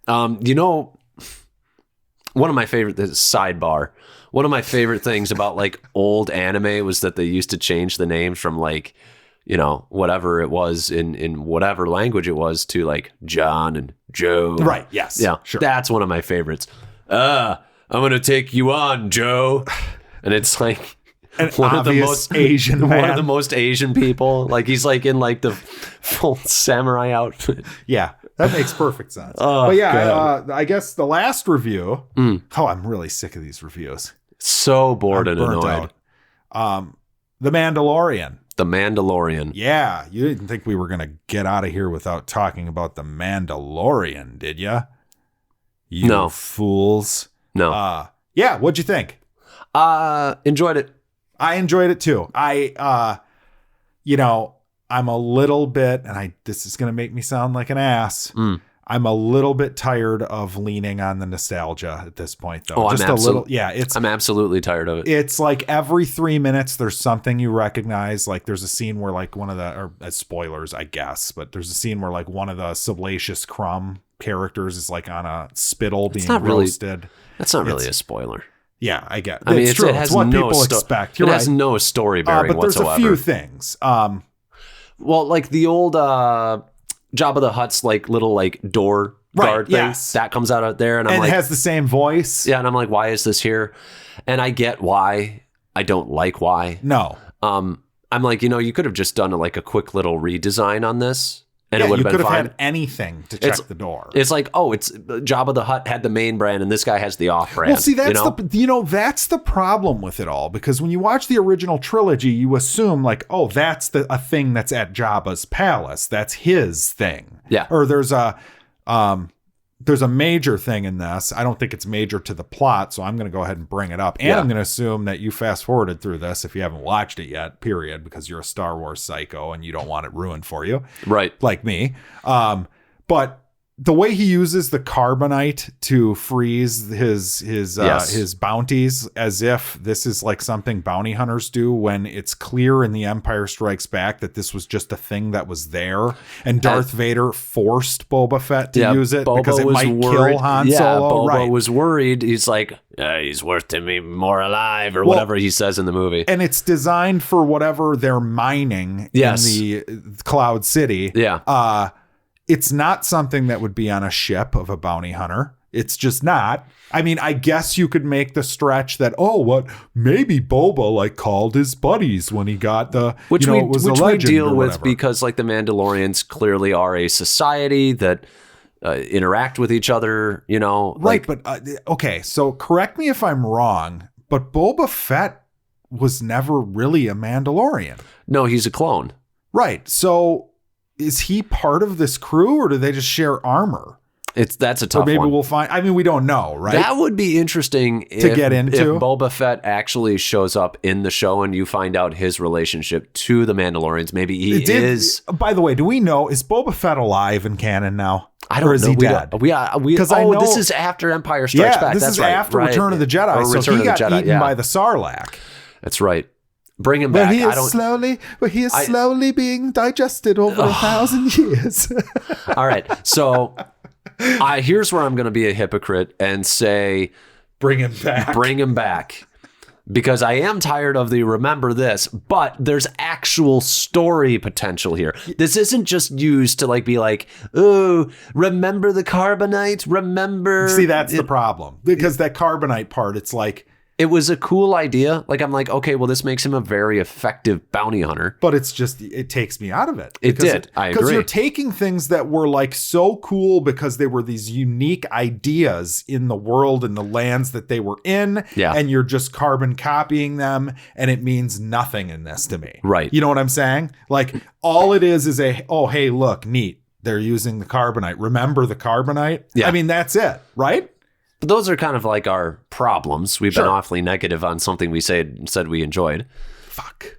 One of my favorite sidebar. One of my favorite things about like old anime was that they used to change the names from like, whatever it was in whatever language it was to like John and Joe. Right. Yes. Yeah. Sure. That's one of my favorites. I'm going to take you on, Joe. And it's like, one of the most Asian one man. of the most Asian people. Like he's like in like the full samurai outfit. Yeah, that makes perfect sense. Oh, but yeah, God. I guess the last review. Oh, I'm really sick of these reviews. So bored I'm and burnt annoyed. out. The Mandalorian. The Mandalorian. Yeah, you didn't think we were gonna get out of here without talking about the Mandalorian, did you? You No. fools. No. Yeah, what'd you think? Enjoyed it. I enjoyed it too. I'm a little bit, and this is gonna make me sound like an ass. I'm a little bit tired of leaning on the nostalgia at this point, though. Oh, Just a little. Yeah, I'm absolutely tired of it. It's like every 3 minutes there's something you recognize. Like there's a scene where like one of the, or as spoilers, I guess, but there's a scene where like one of the Salacious Crumb characters is like on a spittle being roasted. That's not really a spoiler. Yeah, I get. I mean, it's true. It has it's what no people expect. You're it right. has no story bearing but there's whatsoever. a few things. Well, like the old Jabba the Hutt's like little like door guard thing yes. that comes out there, and I'm like, it has the same voice. yeah, and I'm like, why is this here? And I get why. I don't like why. No. I'm like, you could have just done like a quick little redesign on this, and Yeah, it would you have could been have fine. had anything to check the door. It's like, oh, it's Jabba the Hutt had the main brand, and this guy has the off brand. Well, see, that's that's the problem with it all, because when you watch the original trilogy, you assume like, oh, that's a thing that's at Jabba's palace. That's his thing. Yeah. Or there's a major thing in this. I don't think it's major to the plot, so I'm going to go ahead and bring it up. And I'm going to assume that you fast forwarded through this if you haven't watched it yet, period, because you're a Star Wars psycho and you don't want it ruined for you. Right. Like me. But the way he uses the carbonite to freeze his bounties, as if this is like something bounty hunters do, when it's clear in The Empire Strikes Back that this was just a thing that was there, and Darth Vader forced Boba Fett to use it because it might kill Han Solo. Boba was worried. He's like, he's worth to me more alive, or whatever he says in the movie. And it's designed for whatever they're mining in the Cloud City. Yeah. It's not something that would be on a ship of a bounty hunter. It's just not. I mean, I guess you could make the stretch that, maybe Boba like called his buddies when he got the, which it was a legend we deal or with whatever. Because like the Mandalorians clearly are a society that interact with each other, Right. But okay. So correct me if I'm wrong, but Boba Fett was never really a Mandalorian. No, he's a clone. Right. So is he part of this crew, or do they just share armor? That's a tough one. Or maybe we'll find. I mean, we don't know, right? That would be interesting to get into. If Boba Fett actually shows up in the show and you find out his relationship to the Mandalorians. Maybe he is. By the way, do we know, is Boba Fett alive in canon now? I don't know. Or is he dead? Because I know this is after Empire Strikes Back. This is after Return of the Jedi. Or so he got eaten by the Sarlacc. That's right. Bring him back. He is slowly being digested over 1,000 years. All right. So here's where I'm going to be a hypocrite and say, bring him back. Bring him back. Because I am tired of the remember this, but there's actual story potential here. This isn't just used to like be like, oh, remember the carbonite? Remember? See, that's the problem. Because that carbonite part, it's like, it was a cool idea. Like, I'm like, okay, well, this makes him a very effective bounty hunter. But it's just, it takes me out of it. I agree. Because you're taking things that were like so cool because they were these unique ideas in the world and the lands that they were in. Yeah. And you're just carbon copying them. And it means nothing in this to me. Right. You know what I'm saying? Like, all it is hey, look, neat. They're using the carbonite. Remember the carbonite? Yeah. I mean, that's it, right? But those are kind of like our problems. We've been awfully negative on something we said we enjoyed. Fuck.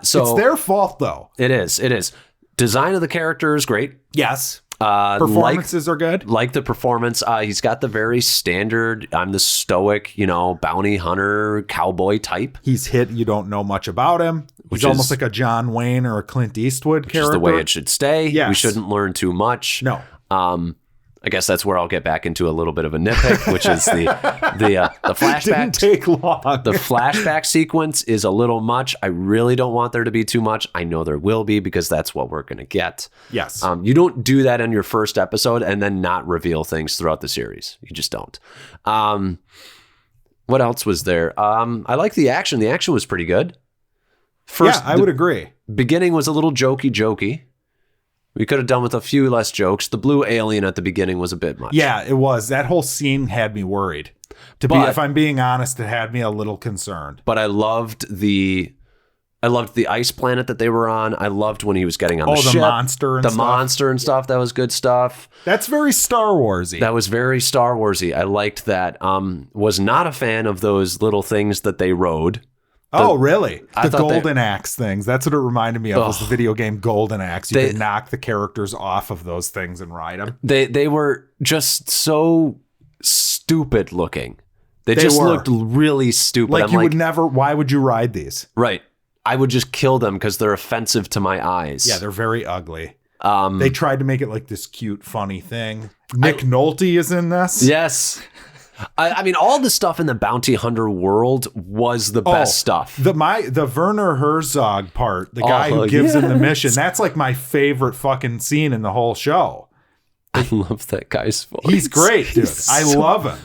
So it's their fault, though. It is. Design of the character is great. Yes. Performances are good. Like the performance. He's got the very standard, I'm the stoic, bounty hunter, cowboy type. He's hit. You don't know much about him. He's almost like a John Wayne or a Clint Eastwood character. Which is the way it should stay. Yes. We shouldn't learn too much. No. I guess that's where I'll get back into a little bit of a nitpick, which is the flashback. Didn't take long. The flashback sequence is a little much. I really don't want there to be too much. I know there will be because that's what we're going to get. Yes. You don't do that in your first episode and then not reveal things throughout the series. You just don't. One What else was there? I like the action. The action was pretty good. First, I would agree. Beginning was a little jokey. We could have done with a few less jokes. The blue alien at the beginning was a bit much. Yeah, it was. That whole scene had me worried. If I'm being honest, it had me a little concerned. But I loved the ice planet that they were on. I loved when he was getting on the ship. The monster and stuff. That was good stuff. That's very Star Warsy. That was very Star Warsy. I liked that. Was not a fan of those little things that they rode. Really? The Golden Axe things. That's what it reminded me of, was the video game Golden Axe. You could knock the characters off of those things and ride them. They were just so stupid looking. They just looked really stupid. Like, would never, why would you ride these? Right. I would just kill them because they're offensive to my eyes. Yeah, they're very ugly. They tried to make it like this cute, funny thing. Nick Nolte is in this. Yes. I mean, all the stuff in the bounty hunter world was the best stuff. The Werner Herzog part, the guy who gives him the mission, that's like my favorite fucking scene in the whole show. I love that guy's voice. He's great, dude. I love him.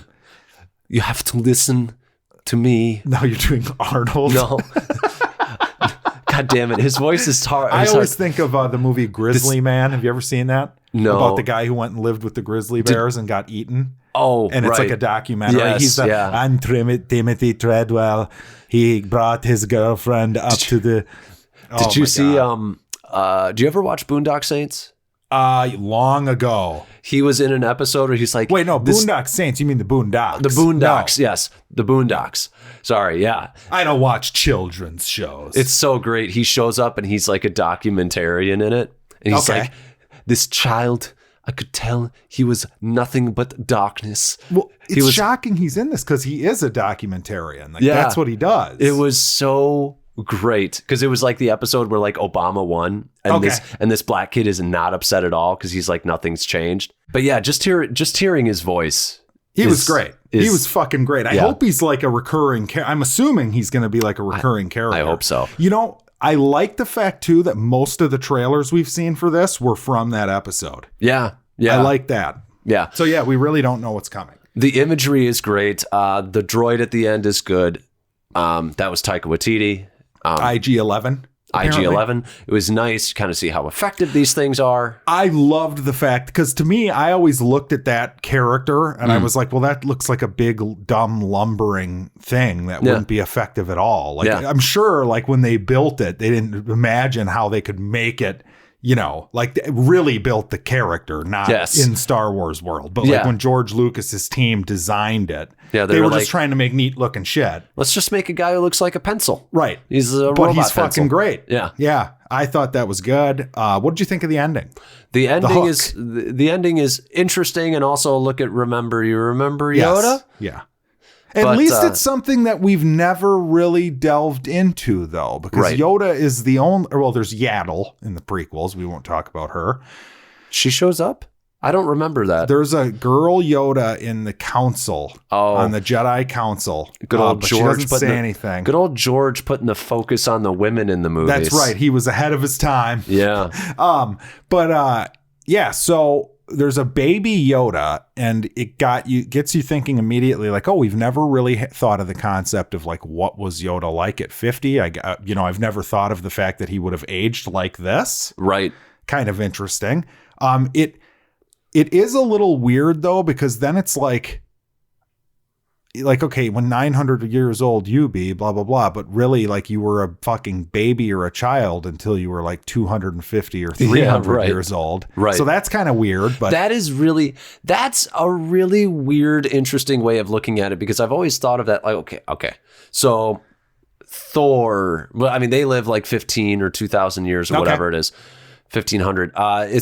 You have to listen to me. No, you're doing Arnold. No. God damn it. His voice is hard. I always think of the movie Grizzly Man. Have you ever seen that? No. About the guy who went and lived with the grizzly bears and got eaten. Oh, and it's like a documentary. Yes, I'm Timothy Treadwell. He brought his girlfriend up to the. Did you see? Do you ever watch Boondock Saints? Long ago. He was in an episode where he's like, wait, no, Boondock Saints. You mean the Boondocks? The Boondocks, yes, the Boondocks. Sorry, yeah. I don't watch children's shows. It's so great. He shows up and he's like a documentarian in it, and he's like, this child. I could tell he was nothing but darkness. Well, it's shocking he's in this because he is a documentarian. Like, that's what he does. It was so great because it was like the episode where like Obama won, and this black kid is not upset at all because he's like nothing's changed. But yeah, just hearing his voice. He was great. He was fucking great. I hope he's like a recurring character. I'm assuming he's going to be like a recurring character. I hope so. You know, I like the fact, too, that most of the trailers we've seen for this were from that episode. Yeah. I like that. Yeah. So, yeah, we really don't know what's coming. The imagery is great. The droid at the end is good. That was Taika Waititi. IG-11. IG-11. It was nice to kind of see how effective these things are. I loved the fact, because to me, I always looked at that character and I was like, well, that looks like a big, dumb, lumbering thing that wouldn't be effective at all. Like, I'm sure, like, when they built it, they didn't imagine how they could make it, you know, like, they really built the character, not in Star Wars world. But like when George Lucas's team designed it, they were just trying to make neat looking shit. Let's just make a guy who looks like a pencil. Right. He's a but robot he's fucking pencil. great. Yeah. Yeah. I thought that was good. What did you think of the ending? The ending is interesting, and also look at Remember Yoda? Yeah. At least it's something that we've never really delved into, though, because Yoda is the only. Well, there's Yaddle in the prequels. We won't talk about her. She shows up? I don't remember that. There's a girl Yoda in the council, on the Jedi Council. Good old but George. She doesn't say anything. Good old George putting the focus on the women in the movies. That's right. He was ahead of his time. Yeah. So there's a baby Yoda, and it gets you thinking immediately, like, oh, we've never really thought of the concept of like what was Yoda like at 50. I've never thought of the fact that he would have aged like this. Right. Kind of interesting. It is a little weird though, because then it's like, okay, when 900 years old you be, blah, blah, blah. But really, like, you were a fucking baby or a child until you were like 250 or 300 years old. Right. So that's kind of weird. But that's a really weird, interesting way of looking at it, because I've always thought of that. Like, okay. So Thor, well, I mean, they live like 15 or 2000 years or whatever it is, 1500.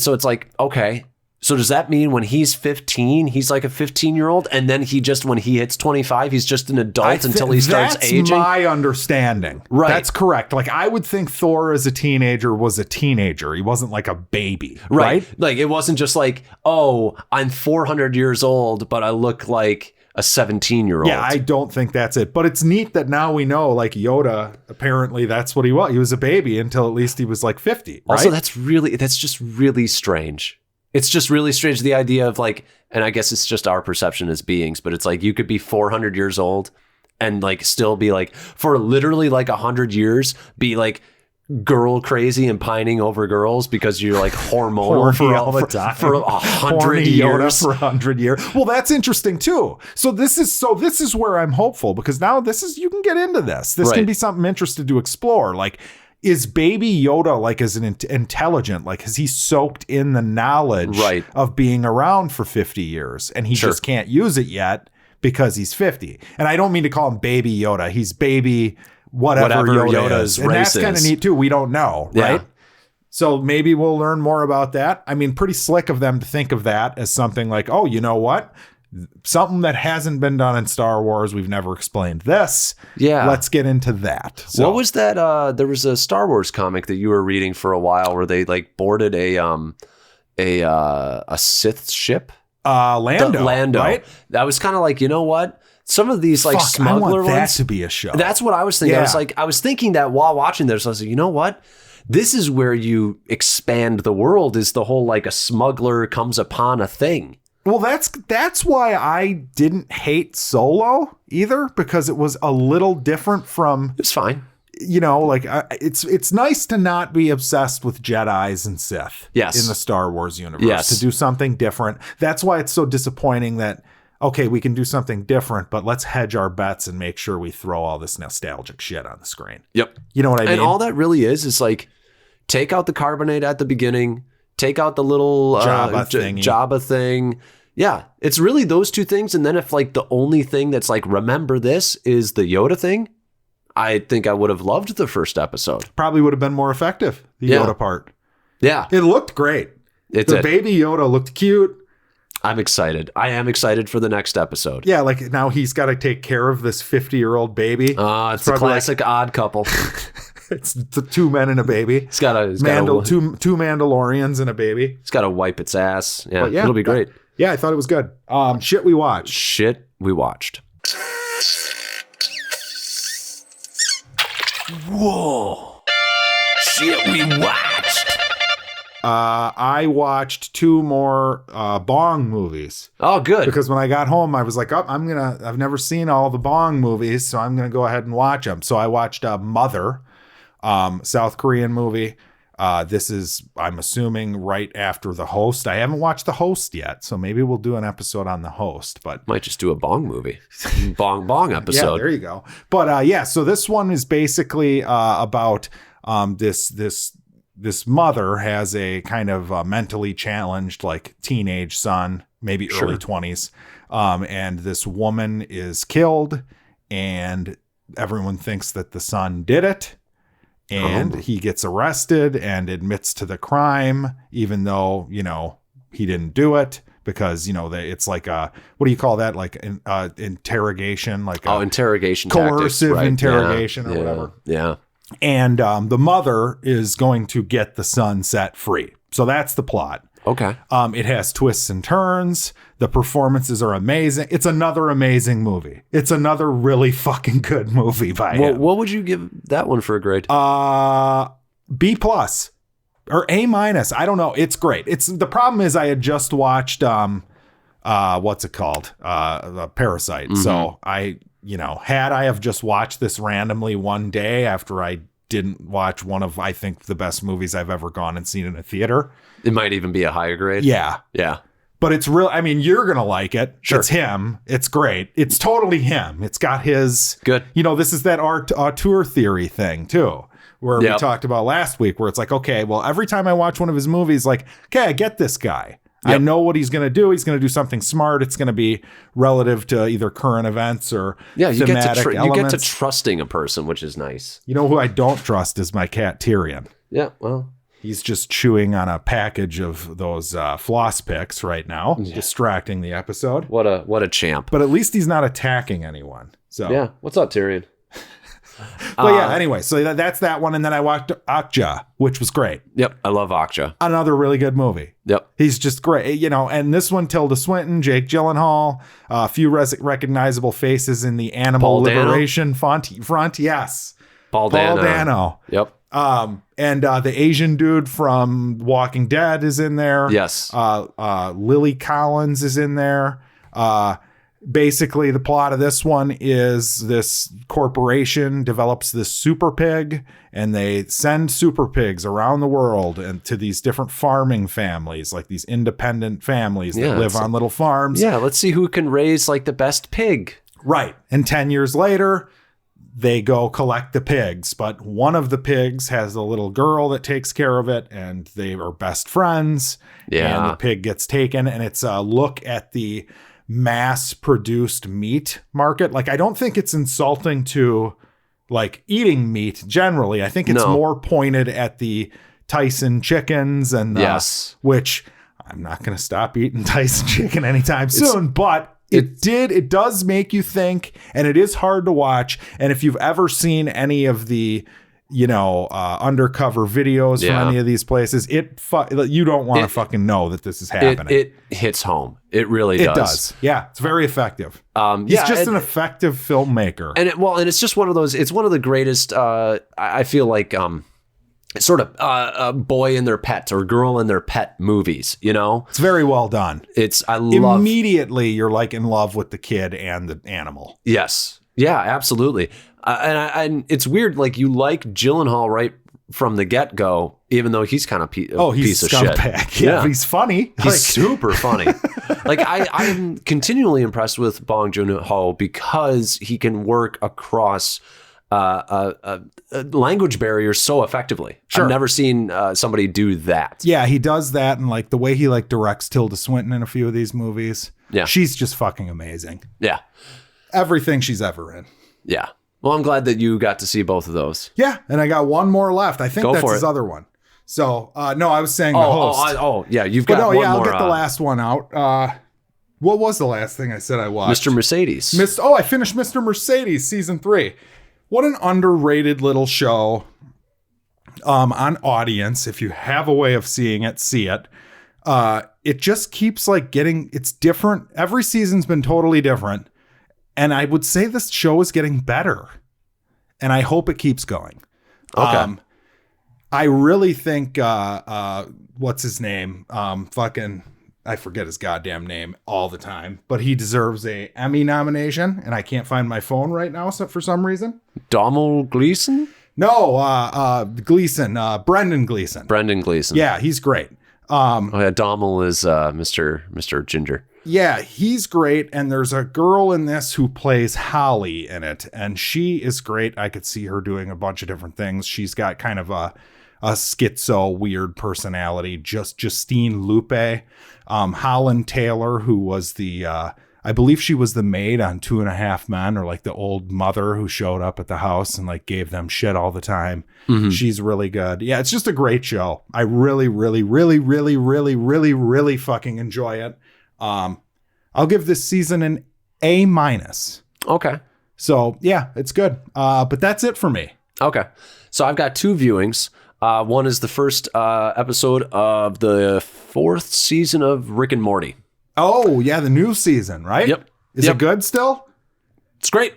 So it's like, okay. So does that mean when he's 15, he's like a 15-year-old, and then when he hits 25, he's just an adult until he starts aging? That's my understanding. Right. That's correct. Like, I would think Thor as a teenager was a teenager. He wasn't like a baby. Right? Like, it wasn't just like, oh, I'm 400 years old, but I look like a 17-year-old. Yeah, I don't think that's it. But it's neat that now we know, like, Yoda, apparently that's what he was. He was a baby until at least he was like 50. Right? Also, that's just really strange. It's just really strange, the idea of like, and I guess it's just our perception as beings, but it's like you could be 400 years old and like still be like for literally like 100 years be like girl crazy and pining over girls because you're like hormonal for 100 years. For 100 years. Well, that's interesting too. So this is where I'm hopeful, because now you can get into this. This can be something interesting to explore. Like, is Baby Yoda like as an intelligent? Like, has he soaked in the knowledge of being around for 50 years and he just can't use it yet because he's 50? And I don't mean to call him Baby Yoda. He's Baby whatever Yoda's and that's kind of neat too. We don't know, right? So maybe we'll learn more about that. I mean, pretty slick of them to think of that as something like, oh, you know what? Something that hasn't been done in Star Wars. We've never explained this. Yeah. Let's get into that. So, what was that? There was a Star Wars comic that you were reading for a while where they like boarded a Sith ship. Lando, right? That was kind of like, you know what? Some of these like smuggler I want that ones to be a show. That's what I was thinking. I was thinking that while watching this, I was like, you know what? This is where you expand the world, is the whole like a smuggler comes upon a thing. Well, that's why I didn't hate Solo either, because it was a little different from. It's fine. You know, like it's nice to not be obsessed with Jedis and Sith in the Star Wars universe, to do something different. That's why it's so disappointing that, okay, we can do something different, but let's hedge our bets and make sure we throw all this nostalgic shit on the screen. Yep. You know what I mean? And all that really is like, take out the carbonate at the beginning, take out the little Jabba thing. Yeah, it's really those two things. And then if like the only thing that's like, remember this is the Yoda thing, I think I would have loved the first episode. Probably would have been more effective, the Yoda part. Yeah. It looked great. The baby Yoda looked cute. I'm excited. I am excited for the next episode. Yeah, like now he's got to take care of this 50-year-old baby. It's a classic Odd Couple. It's the two men and a baby. It's got two Mandalorians and a baby. It's got to wipe its ass. Yeah, it'll be great. Yeah, I thought it was good. Shit we watched. Whoa. Shit we watched. I watched 2 more Bong movies. Oh, good. Because when I got home, I was like, I've never seen all the Bong movies, so I'm going to go ahead and watch them. So I watched Mother, South Korean movie. This is, I'm assuming, right after The Host. I haven't watched The Host yet, so maybe we'll do an episode on The Host. But might just do a Bong movie. Bong episode. Yeah, there you go. But so this one is basically about this mother has a kind of mentally challenged, like, teenage son, maybe early 20s. And this woman is killed, and everyone thinks that the son did it. And he gets arrested and admits to the crime, even though, he didn't do it, because, it's like what do you call that? Like an interrogation, like interrogation, coercive interrogation or whatever. Yeah. And the mother is going to get the son set free. So that's the plot. Okay. It has twists and turns. The performances are amazing. It's another amazing movie. It's another really fucking good movie by him. What would you give that one for a grade? B+ or A-. I don't know. It's great. The problem is I had just watched what's it called? Parasite. Mm-hmm. So had I have just watched this randomly one day after I didn't watch one of, I think, the best movies I've ever gone and seen in a theater. It might even be a higher grade. Yeah. Yeah. But it's real. I mean, you're going to like it. Sure. It's him. It's great. It's totally him. It's got his. Good. This is that auteur theory thing, too, where we talked about last week, where it's like, okay, well, every time I watch one of his movies, like, okay, I get this guy. Yep. I know what he's going to do. He's going to do something smart. It's going to be relative to either current events or thematic elements. You get to trusting a person, which is nice. You know who I don't trust is my cat Tyrion. Yeah, well. He's just chewing on a package of those floss picks right now, distracting the episode. What a champ. But at least he's not attacking anyone. So yeah, what's up, Tyrion? But anyway, so that's that one. And then I watched Okja, which was great. Yep, I love Okja. Another really good movie. Yep. He's just great. And this one, Tilda Swinton, Jake Gyllenhaal, a few recognizable faces in the animal liberation front. Yes. Paul Dano. Yep. And the Asian dude from Walking Dead is in there. Yes. Lily Collins is in there. basically the plot of this one is this corporation develops this super pig, and they send super pigs around the world and to these different farming families, like these independent families that live on little farms. Yeah, let's see who can raise like the best pig. Right. And 10 years later, they go collect the pigs, but one of the pigs has a little girl that takes care of it, and they are best friends. Yeah. And the pig gets taken, and it's a look at the mass-produced meat market. Like, I don't think it's insulting to, like, eating meat generally. I think it's more pointed at the Tyson chickens and which I'm not going to stop eating Tyson chicken anytime soon, but it does make you think, and it is hard to watch. And if you've ever seen any of the, undercover videos from any of these places, you don't want to fucking know that this is happening. It hits home. It really does. It does. Yeah. It's very effective. He's just an effective filmmaker. And it's just one of those, it's one of the greatest, I feel like, sort of a boy and their pet or girl and their pet movies, It's very well done. Immediately you're like in love with the kid and the animal. Yes. Yeah, absolutely. And it's weird. Like, you like Gyllenhaal right from the get-go, even though he's kind of piece of shit. Yeah, but he's funny. He's super funny. Like, I'm continually impressed with Bong Joon-ho because he can work across language barriers so effectively. Sure. I've never seen somebody do that. Yeah, he does that, and like the way he like directs Tilda Swinton in a few of these movies. Yeah, she's just fucking amazing. Yeah, everything she's ever in. Yeah. Well, I'm glad that you got to see both of those. Yeah, and I got one more left. I think that's his other one. So, no, I was saying the host. Yeah, you've got one more. I'll get the last one out. What was the last thing I said I watched? Mr. Mercedes. I finished Mr. Mercedes season 3. What an underrated little show on Audience. If you have a way of seeing it, see it. It just keeps like it's different. Every season's been totally different. And I would say this show is getting better. And I hope it keeps going. Okay. I really think, what's his name? I forget his goddamn name all the time, but he deserves a Emmy nomination, and I can't find my phone right now for some reason. Domhnall Gleeson? No, Gleeson, Brendan Gleeson. Brendan Gleeson. Yeah, he's great. Domhnall is Mr. Ginger. Yeah, he's great, and there's a girl in this who plays Holly in it, and she is great. I could see her doing a bunch of different things. She's got kind of a schizo weird personality. Justine Lupe. Holland Taylor, who was the I believe she was the maid on 2.5 Men, or like the old mother who showed up at the house and like gave them shit all the time. Mm-hmm. She's really good. Yeah, it's just a great show. I really, really, really, really, really, really, really fucking enjoy it. I'll give this season an A-. Okay. So yeah, it's good. But that's it for me. Okay. So I've got 2 viewings. One is the first episode of the 4th season of Rick and Morty. Oh, yeah, the new season, right? Yep. Is it good still? It's great.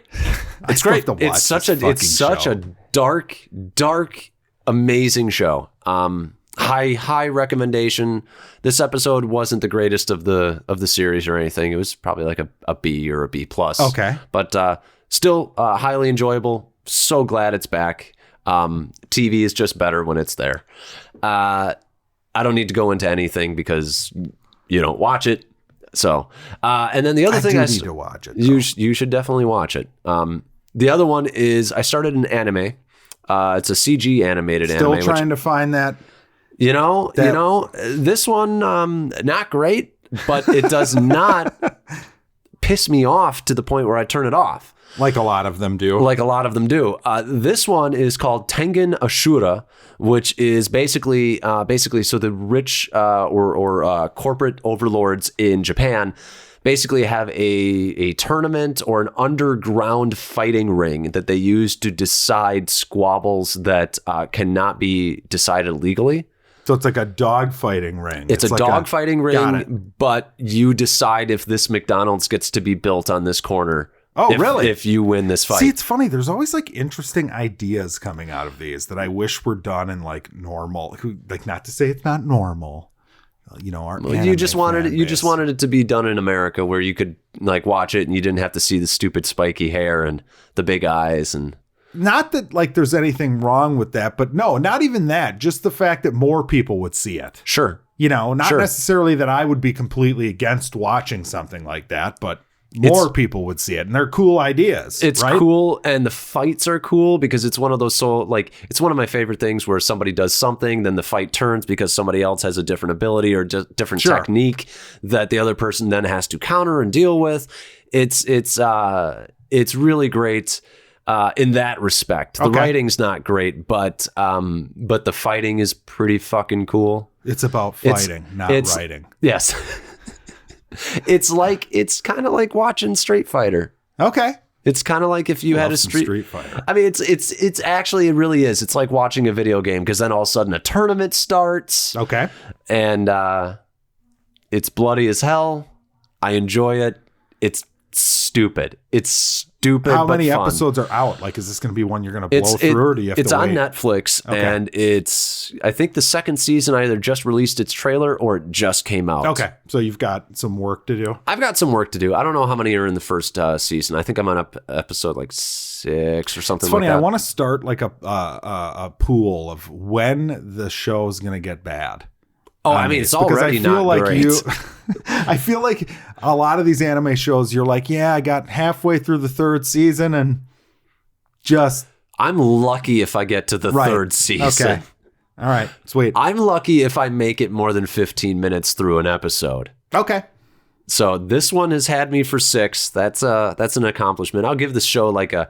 It's great. It's such a dark, amazing show. High recommendation. This episode wasn't the greatest of the series or anything. It was probably like a B or a B+. Okay. But still highly enjoyable. So glad it's back. TV is just better when it's there. I don't need to go into anything because you don't watch it. So, and then the other thing I need to watch it. You should definitely watch it. The other one is I started an anime. It's a CG animated anime. Still trying to find that. This one, not great, but it does not piss me off to the point where I turn it off. Like a lot of them do. This one is called Tengen Ashura, which is basically so the rich or corporate overlords in Japan basically have a tournament or an underground fighting ring that they use to decide squabbles that cannot be decided legally. So it's like a dog fighting ring. It's a like dog fighting ring, but you decide if this McDonald's gets to be built on this corner. Oh, really? If you win this fight. See, it's funny. There's always like interesting ideas coming out of these that I wish were done in like normal. Like, not to say it's not normal. our you just wanted it to be done in America where you could like watch it and you didn't have to see the stupid spiky hair and the big eyes. And not that like there's anything wrong with that, but no, not even that. Just the fact that more people would see it. Sure. Not necessarily that I would be completely against watching something like that, but more people would see it, and they're cool ideas. It's right? cool, and the fights are cool because it's one of those it's one of my favorite things where somebody does something, then the fight turns because somebody else has a different ability or just different technique that the other person then has to counter and deal with. It's really great in that respect. The writing's not great, but the fighting is pretty fucking cool. It's about fighting, not writing. Yes. It's kind of like watching Street Fighter. Okay. It's kind of like if you had a Street Fighter. I mean, it's actually, it really is. It's like watching a video game because then all of a sudden a tournament starts. Okay. And it's bloody as hell. I enjoy it. It's stupid. It's stupid. How many fun. episodes are out? Like, is this going to be one you're going to blow through, or do you have to wait? It's on Netflix, and I think the second season either just released its trailer or it just came out. Okay, so you've got some work to do. I've got some work to do. I don't know how many are in the first season. I think I'm on episode like 6 or something. It's funny. Like that. I want to start like a pool of when the show is going to get bad. Oh, I mean, it's already not great. I feel like a lot of these anime shows, you're like, yeah, I got halfway through the 3rd season and just... I'm lucky if I get to the 3rd season. Okay. All right. Sweet. I'm lucky if I make it more than 15 minutes through an episode. Okay. So this one has had me for 6. That's an accomplishment. I'll give this show like a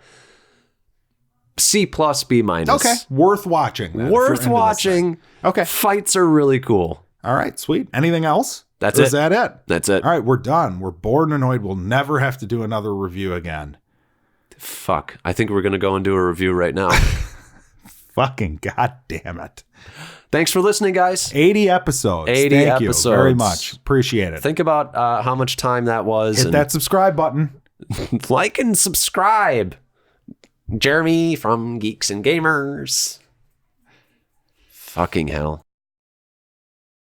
C+, B-. Okay. Worth watching. Then, worth watching. Okay. Fights are really cool. All right. Sweet. Anything else? That's it. Is that it? That's it. All right. We're done. We're bored and annoyed. We'll never have to do another review again. Fuck. I think we're going to go and do a review right now. Fucking goddamn it. Thanks for listening, guys. 80 episodes. Thank you very much. Appreciate it. Think about how much time that was. Hit that subscribe button. Like and subscribe. Jeremy from Geeks and Gamers. Fucking hell.